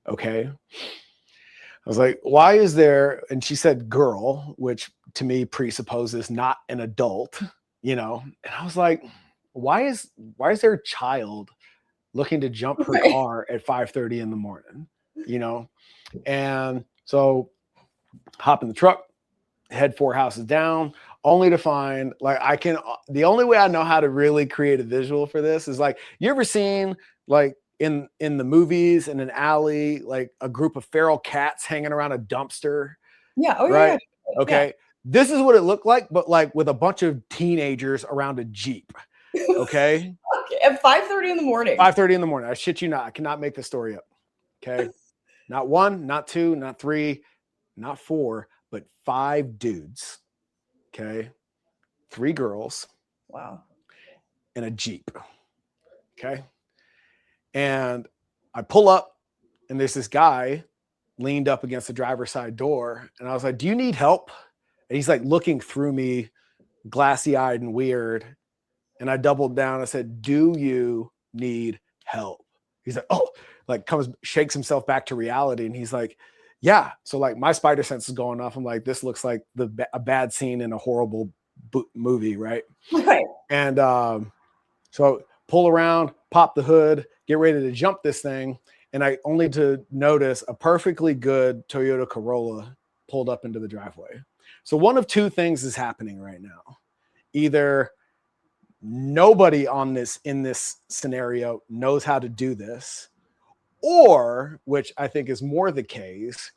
Okay. I was like, "Why is there?" And she said girl, which to me presupposes not an adult, And I was like, why is there a child looking to jump her Right. car at 5:30 in the morning? You know? And so hop in the truck, head 4 houses down, only to find like the only way I know how to really create a visual for this is like, you ever seen like in the movies in an alley, like a group of feral cats hanging around a dumpster, Yeah. Oh yeah. right? Yeah. Okay. This is what it looked like, but like with a bunch of teenagers around a Jeep. Yeah. Okay. Okay, at 5:30 in the morning. 5:30 in the morning. I shit you not. I cannot make this story up. Okay. Not one, not two, not three, not four, but 5 dudes. Okay. 3 girls Wow. in a Jeep. Okay. And I pull up and there's this guy leaned up against the driver's side door. And I was like, "Do you need help?" And he's like looking through me, glassy eyed and weird. And I doubled down. I said, do you need help? He's like, oh, like shakes himself back to reality. And he's like, yeah. So like my spider sense is going off. I'm like, this looks like a bad scene in a horrible movie. Right. Right. And so pull around, pop the hood, get ready to jump this thing. And I only to notice a perfectly good Toyota Corolla pulled up into the driveway. So one of two things is happening right now. Either nobody in this scenario knows how to do this, or, which I think is more the case,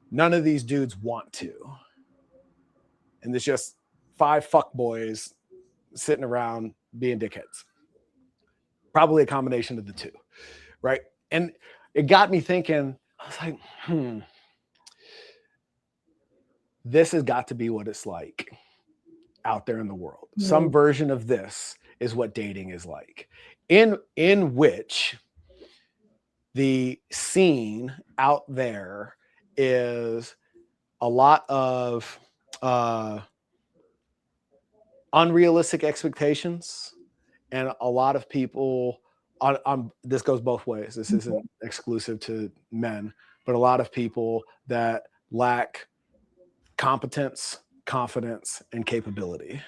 none of these dudes want to. And there's just 5 fuck boys sitting around being dickheads. Probably a combination of the two, right? And it got me thinking, I was like, this has got to be what it's like out there in the world. Mm-hmm. Some version of this is what dating is like, in which the scene out there is a lot of unrealistic expectations, and a lot of people this goes both ways. This isn't exclusive to men, but a lot of people that lack competence, confidence, and capability,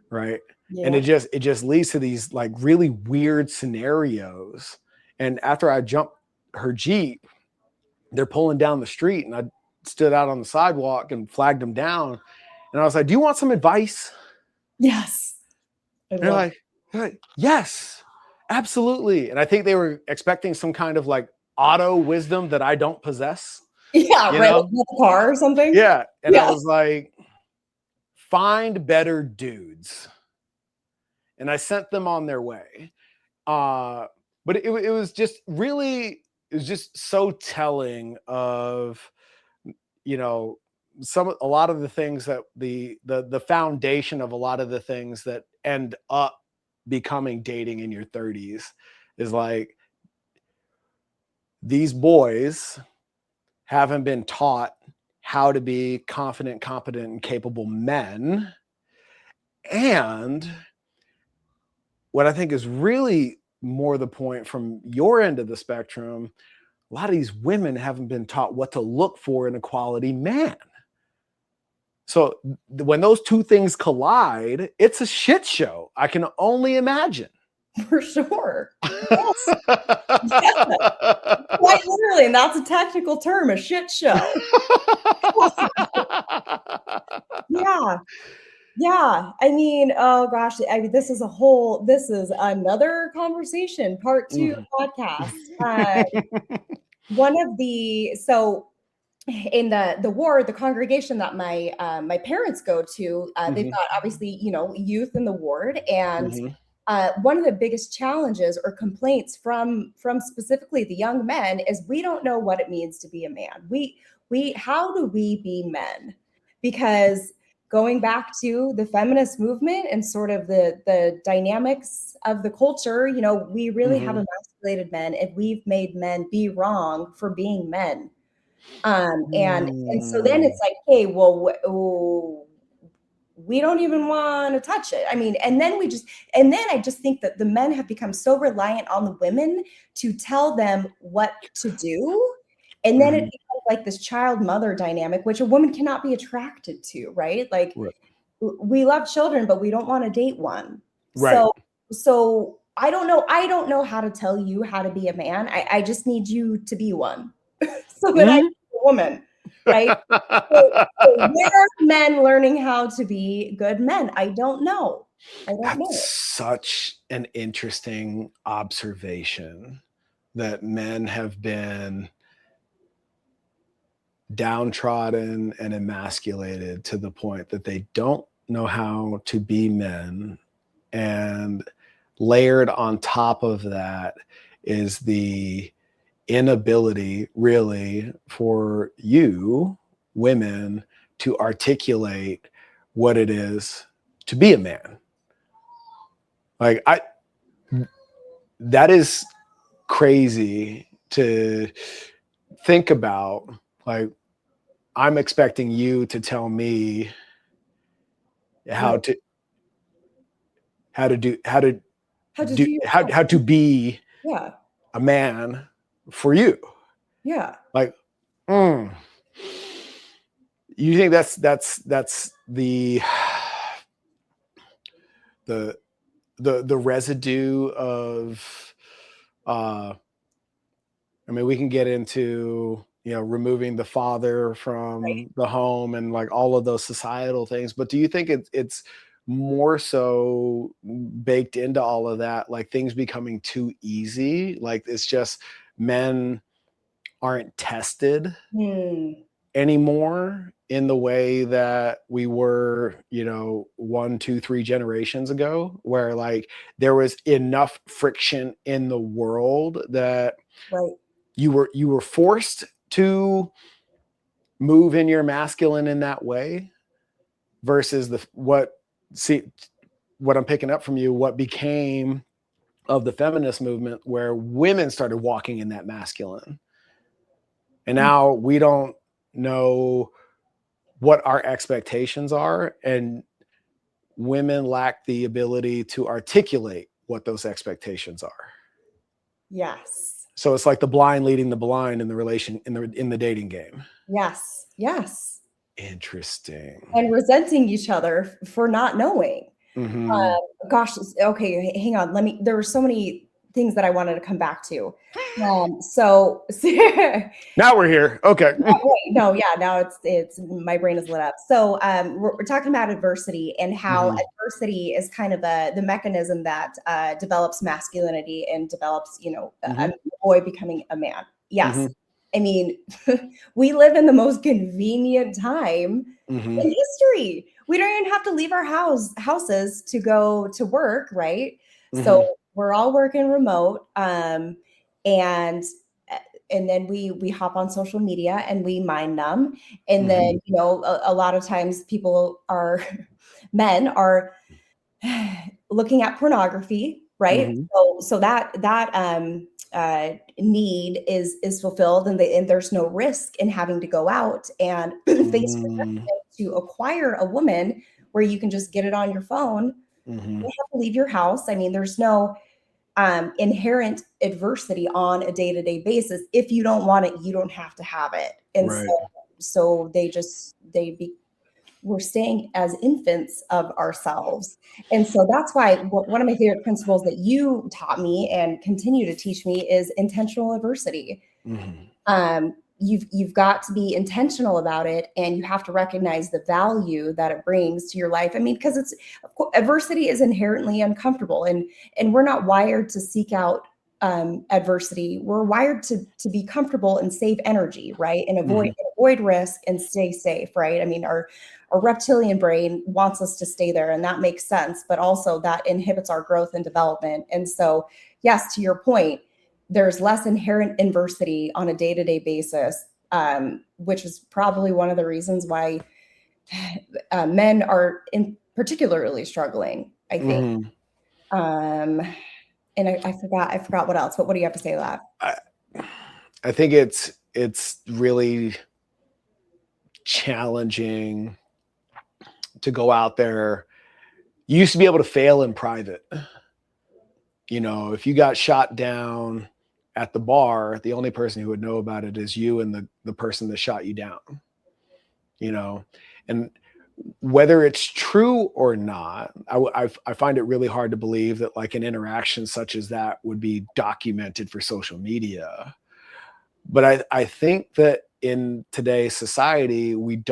right? Yeah. And it just leads to these like really weird scenarios. And after I jumped her Jeep, they're pulling down the street, and I stood out on the sidewalk and flagged them down. And I was like, do you want some advice? Yes. And they're like, yes, absolutely. And I think they were expecting some kind of like auto wisdom that I don't possess. Yeah, right. Like a car or something. Yeah. And I was like, find better dudes. And I sent them on their way. But it was just really, it was just so telling of, you know, a lot of the things that the foundation of a lot of the things that end up becoming dating in your 30s is like, these boys haven't been taught how to be confident, competent, and capable men. And what I think is really more the point from your end of the spectrum, a lot of these women haven't been taught what to look for in a quality man. So when those two things collide, it's a shit show. I can only imagine. For sure. Yes. Yeah. Quite literally, and that's a technical term, a shit show. Yeah. Yeah. I mean, oh gosh, I mean, this is another conversation, part 2 podcast. In the congregation that my parents go to, they've got obviously, you know, youth in the ward, and one of the biggest challenges or complaints from specifically the young men is we don't know what it means to be a man. How do we be men? Because going back to the feminist movement and sort of the dynamics of the culture, you know, we really have emasculated men, and we've made men be wrong for being men. And so then it's like, hey, well, we don't even want to touch it. I mean, and then I just think that the men have become so reliant on the women to tell them what to do. And then it becomes like this child mother dynamic, which a woman cannot be attracted to, right? Like we love children, but we don't want to date one. Right. So I don't know how to tell you how to be a man. I just need you to be one. So that I can be a woman, right? so where are men learning how to be good men? I don't know. That's such an interesting observation, that men have been downtrodden and emasculated to the point that they don't know how to be men. And layered on top of that is the inability really for you women to articulate what it is to be a man. Like that is crazy to think about. Like, I'm expecting you to tell me how Right. to how to do how to How to do do your how to be yeah. a man for you. Yeah. Like, mm, you think that's the the residue of uh I mean, we can get into, removing the father Right. from the home and like all of those societal things, but do you think it's more so baked into all of that, like things becoming too easy, like it's just men aren't tested Hmm. anymore in the way that we were, 1, 2, 3 generations ago, where like there was enough friction in the world that Right. you were forced to move in your masculine in that way versus what I'm picking up from you, what became of the feminist movement where women started walking in that masculine. And now we don't know what our expectations are, and women lack the ability to articulate what those expectations are. Yes. So it's like the blind leading the blind in the relation in the dating game. Yes. Yes. Interesting. And resenting each other for not knowing. Mhm. Gosh, okay, hang on. There were so many things that I wanted to come back to. So Now we're here. Okay. wait, no, yeah, now it's my brain is lit up. So we're talking about adversity and how Mhm. adversity is kind of the mechanism that develops masculinity and develops, a Mhm. boy becoming a man. Yes. Mhm. I mean, we live in the most convenient time Mhm. in history. We don't even have to leave our houses to go to work, right? So Mhm. we're all working remote. And and then we hop on social media and we mind them, and Mhm. then a lot of times people are men are looking at pornography, right? Mhm. So that need is fulfilled, and there's no risk in having to go out and face Mm. to acquire a woman where you can just get it on your phone. You Mhm. don't have to leave your house. I mean, there's no inherent adversity on a day-to-day basis. If you don't want it, you don't have to have it. And Right. so we're staying as infants of ourselves. And so that's why one of my favorite principles that you taught me and continue to teach me is intentional adversity. Mhm. You've got to be intentional about it, and you have to recognize the value that it brings to your life. I mean, because adversity is inherently uncomfortable, and we're not wired to seek out adversity. We're wired to be comfortable and save energy, right, and Mhm. avoid risk and stay safe, right? I mean, our reptilian brain wants us to stay there, and that makes sense, but also that inhibits our growth and development. And so, yes, to your point, there's less inherent adversity on a day-to-day basis, which is probably one of the reasons why men are in particularly struggling, I think. Mhm. Um, and I forgot what else, but what do you have to say to that? I I think it's really challenging to go out there. You used to be able to fail in private. If you got shot down at the bar, the only person who would know about it is you and the person that shot you down. You know, and whether it's true or not, I find it really hard to believe that like an interaction such as that would be documented for social media. But I think that in today's society, we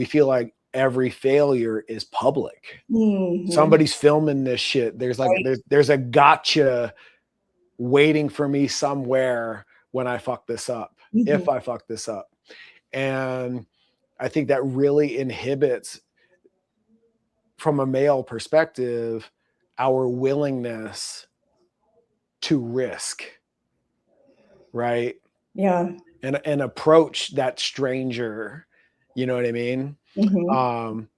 feel like every failure is public. Mhm. Somebody's filming this shit. There's like Right. there's a gotcha waiting for me somewhere when I fuck this up, Mhm. if I fuck this up. And I think that really inhibits, from a male perspective, our willingness to risk, right? Yeah. And approach that stranger. You know what I mean? Mhm. Um,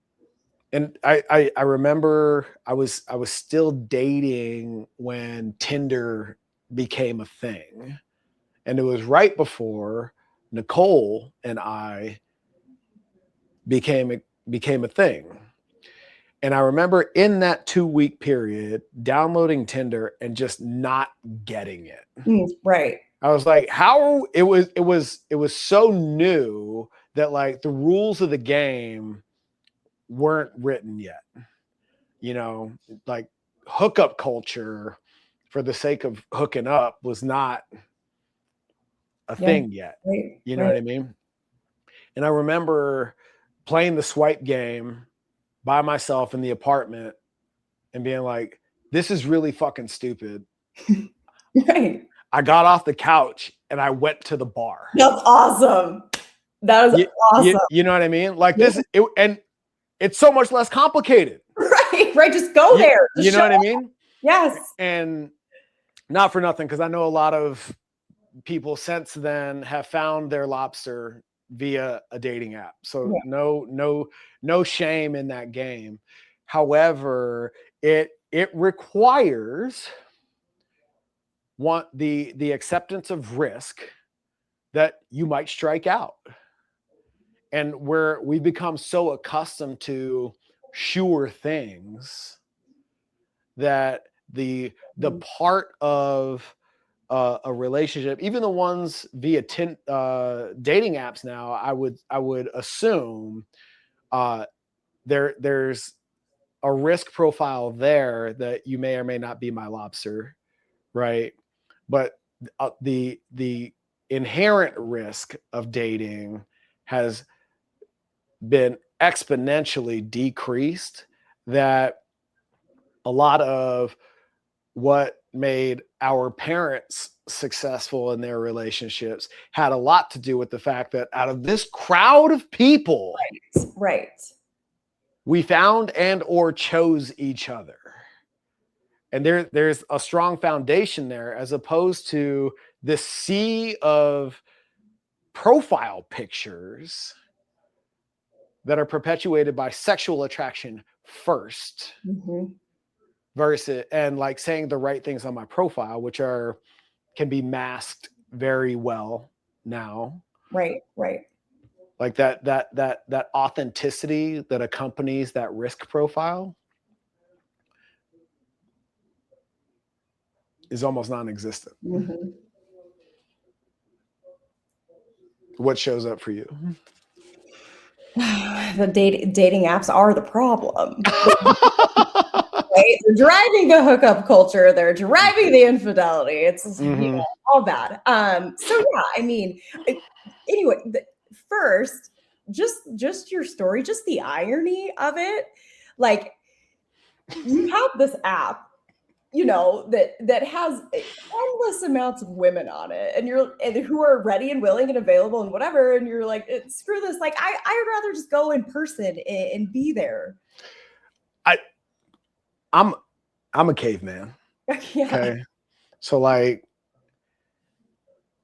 and I remember I was still dating when Tinder became a thing. And it was right before Nicole and I became a thing. And I remember in that 2-week period downloading Tinder and just not getting it. Right. I was like, how it was so new that like the rules of the game weren't written yet. You know, like hookup culture for the sake of hooking up was not a thing yet. Right. You know what I mean? And I remember playing the swipe game by myself in the apartment and being like, this is really fucking stupid. Right. I got off the couch and I went to the bar. That's awesome. That is awesome. You know what I mean? Like this, and it's so much less complicated. Right. Just go there. You know what I mean? Yes. And not for nothing, because I know a lot of people since then have found their lobster via a dating app. So no shame in that game. However, it requires the acceptance of risk that you might strike out. And where we become so accustomed to sure things that the part of a relationship, even the ones via dating apps now, I would assume there's a risk profile there that you may or may not be my lobster, right? But the inherent risk of dating has been exponentially decreased, that a lot of what made our parents successful in their relationships had a lot to do with the fact that out of this crowd of people, right, we found and or chose each other. And there's a strong foundation there, as opposed to this sea of profile pictures that are perpetuated by sexual attraction first, versus, and like saying the right things on my profile, which can be masked very well now. Right. Like that authenticity that accompanies that risk profile is almost non-existent. What shows up for you? The dating apps are the problem. Right? They're driving the hookup culture. They're driving the infidelity. It's all bad. So yeah, I mean, anyway, first, just your story, just the irony of it. Like, you have this app, you know, that has endless amounts of women on it, and who are ready and willing and available and whatever, and you're like, screw this. Like, I'd rather just go in person and be there. I'm a caveman. Yeah. Okay. So like,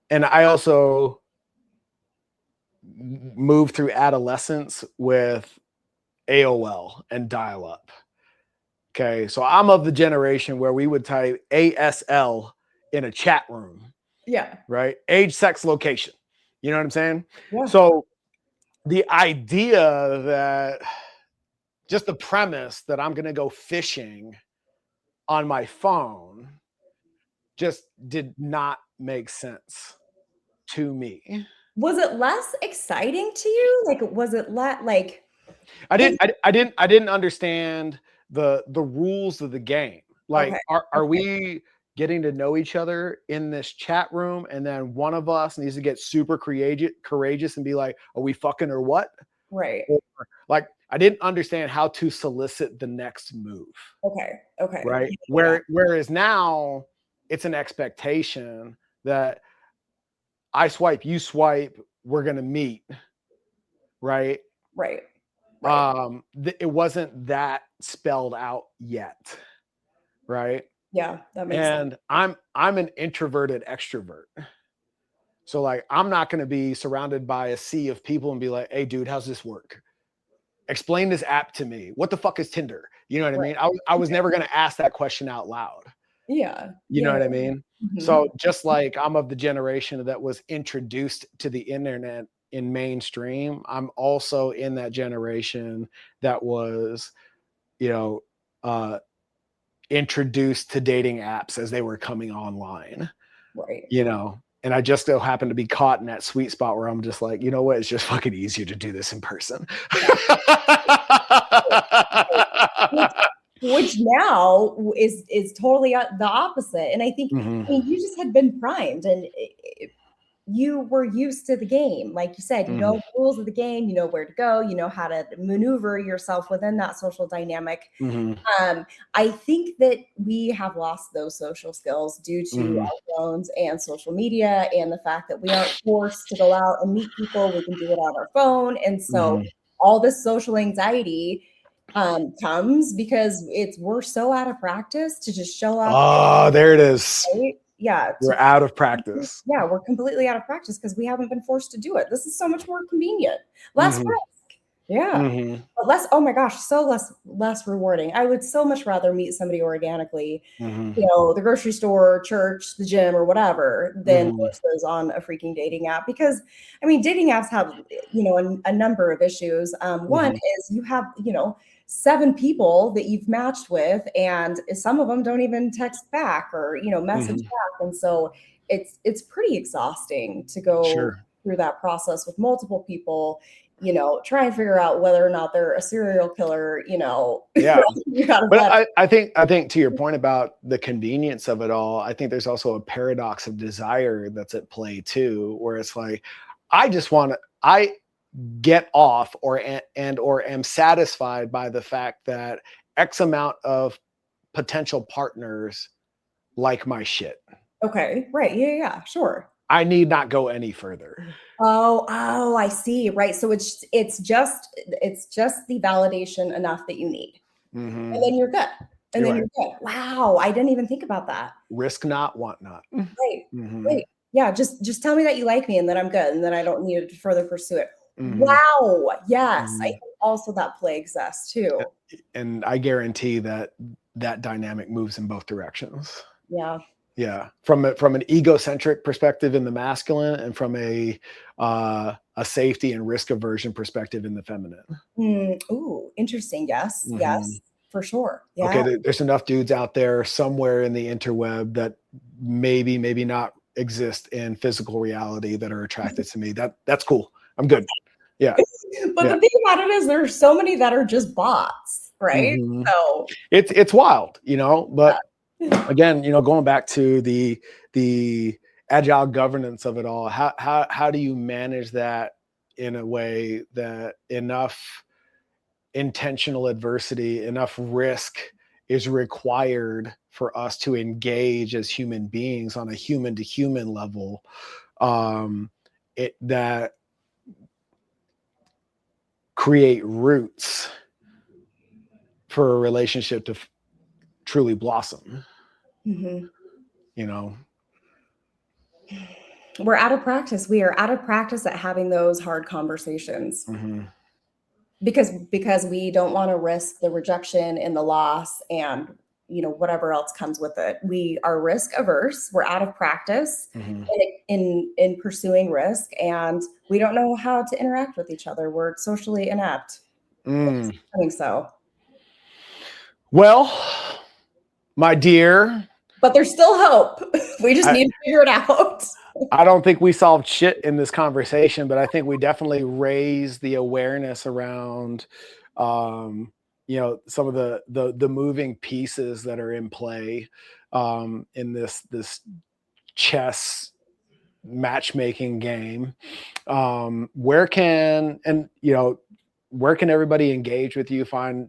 and I also moved through adolescence with AOL and dial-up. Okay. So I'm of the generation where we would type ASL in a chat room. Yeah. Right. Age, sex, location. You know what I'm saying? Yeah. So the idea that just the premise that I'm going to go fishing on my phone just did not make sense to me. Was it less exciting to you? Like, was it like? I didn't understand the rules of the game. Like, are we getting to know each other in this chat room, and then one of us needs to get super courageous and be like, are we fucking or what? Right. Or, like, I didn't understand how to solicit the next move. Okay. Right. Yeah. Whereas now it's an expectation that I swipe, you swipe, we're going to meet. Right. It wasn't that spelled out yet. Right. Yeah, that makes sense. And I'm an introverted extrovert. So like, I'm not going to be surrounded by a sea of people and be like, hey dude, how's this work? Explain this app to me. What the fuck is Tinder? You know what I mean? I was never going to ask that question out loud. Yeah. You know what I mean? So just like I'm of the generation that was introduced to the internet in mainstream, I'm also in that generation that was, you know, introduced to dating apps as they were coming online, Right. and I just so happen to be caught in that sweet spot where I'm just like, you know what? It's just fucking easier to do this in person. Yeah. Which, which now is totally the opposite. And Mhm, I mean, you just had been primed, and you were used to the game. Like you said, you know mhm, the rules of the game, you know where to go, you know how to maneuver yourself within that social dynamic. mhm, Um, I think that we have lost those social skills due to mhm, our phones and social media, and the fact that we aren't forced to go out and meet people. We can do it on our phone. And so mhm. all this social anxiety comes because we're so out of practice to just show up, Oh, there it is. right? Yeah, We're out of practice. yeah, we're completely out of practice because we haven't been forced to do it. This is so much more convenient, less Mhm, risk. Yeah. mhm, But less, oh my gosh, so less rewarding. I would so much rather meet somebody organically, mhm, the grocery store, church, the gym, or whatever, than mhm, versus on a freaking dating app. Because I mean, dating apps have a number of issues. One mhm, is you have 7 people that you've matched with, and some of them don't even text back or message mhm. back, and so it's pretty exhausting to go Sure. through that process with multiple people, try and figure out whether or not they're a serial killer, Yeah. you gotta But vet. I think to your point about the convenience of it all, I think there's also a paradox of desire that's at play too, where it's like, I get off or am satisfied by the fact that X amount of potential partners like my shit. Okay, right. Yeah, yeah, sure. I need not go any further. Oh, I see. Right. So it's just the validation enough that you need. And Hmm. then you're good. And You're then right. you're good. Wow, I didn't even think about that. Risk not, want not. Right. Hmm. Right. Yeah, just tell me that you like me and then I'm good and then I don't need to further pursue it. Hmm. Wow. Yes. I Hmm. think also that plagues us too. And I guarantee that that dynamic moves in both directions. Yeah. Yeah, from an egocentric perspective in the masculine, and from a safety and risk aversion perspective in the feminine. Ooh, interesting. Yes. Mhm. Yes. For sure. Okay, Yeah. there's enough dudes out there somewhere in the interweb that maybe not exist in physical reality that are attracted to me. That's cool. I'm good. Yeah, But yeah. the thing about it is there's so many that are just bots, right? Mhm. So It's wild, but yeah. again, going back to the agile governance of it all, how do you manage that in a way that enough intentional adversity, enough risk is required for us to engage as human beings on a human to human level, that create roots for a relationship to truly blossom, Mhm. you know? We're out of practice. We are out of practice at having those hard conversations Mhm. because we don't want to risk the rejection and the loss and whatever else comes with it. We are risk averse. We're out of practice Mhm. in pursuing risk, and we don't know how to interact with each other. We're socially inept. Mm. I think so. Well, my dear, But there's still hope. We just I, need to figure it out. I don't think we solved shit in this conversation, but I think we definitely raised the awareness around, some of the moving pieces that are in play, in this chess matchmaking game. Where can everybody engage with you, find,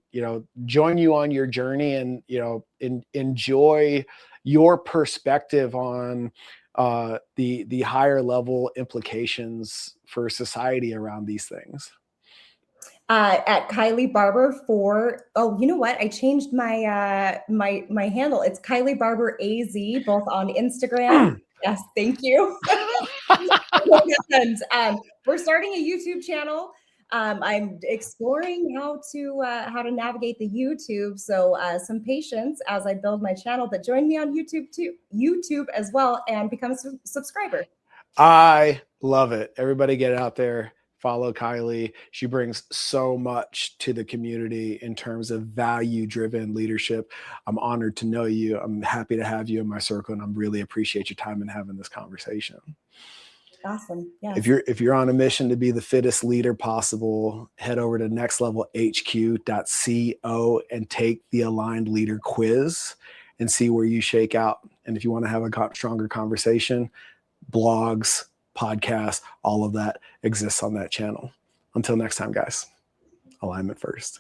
join you on your journey, and enjoy your perspective on the higher level implications for society around these things? At Kylie Barber for you know what? I changed my handle. It's Kylie Barber AZ, both on Instagram. Yes, thank you. And we're starting a YouTube channel. I'm exploring how to navigate the YouTube. So some patience as I build my channel, but join me on YouTube too, YouTube as well, and become a subscriber. I love it. Everybody get out there, follow Kylie. She brings so much to the community in terms of value-driven leadership. I'm honored to know you. I'm happy to have you in my circle, and I really appreciate your time in having this conversation. Awesome. Yes. If you're on a mission to be the fittest leader possible, head over to nextlevelhq.co and take the Aligned Leader quiz and see where you shake out. And if you want to have a stronger conversation, blogs, podcasts, all of that exists on that channel. Until next time, guys, alignment first.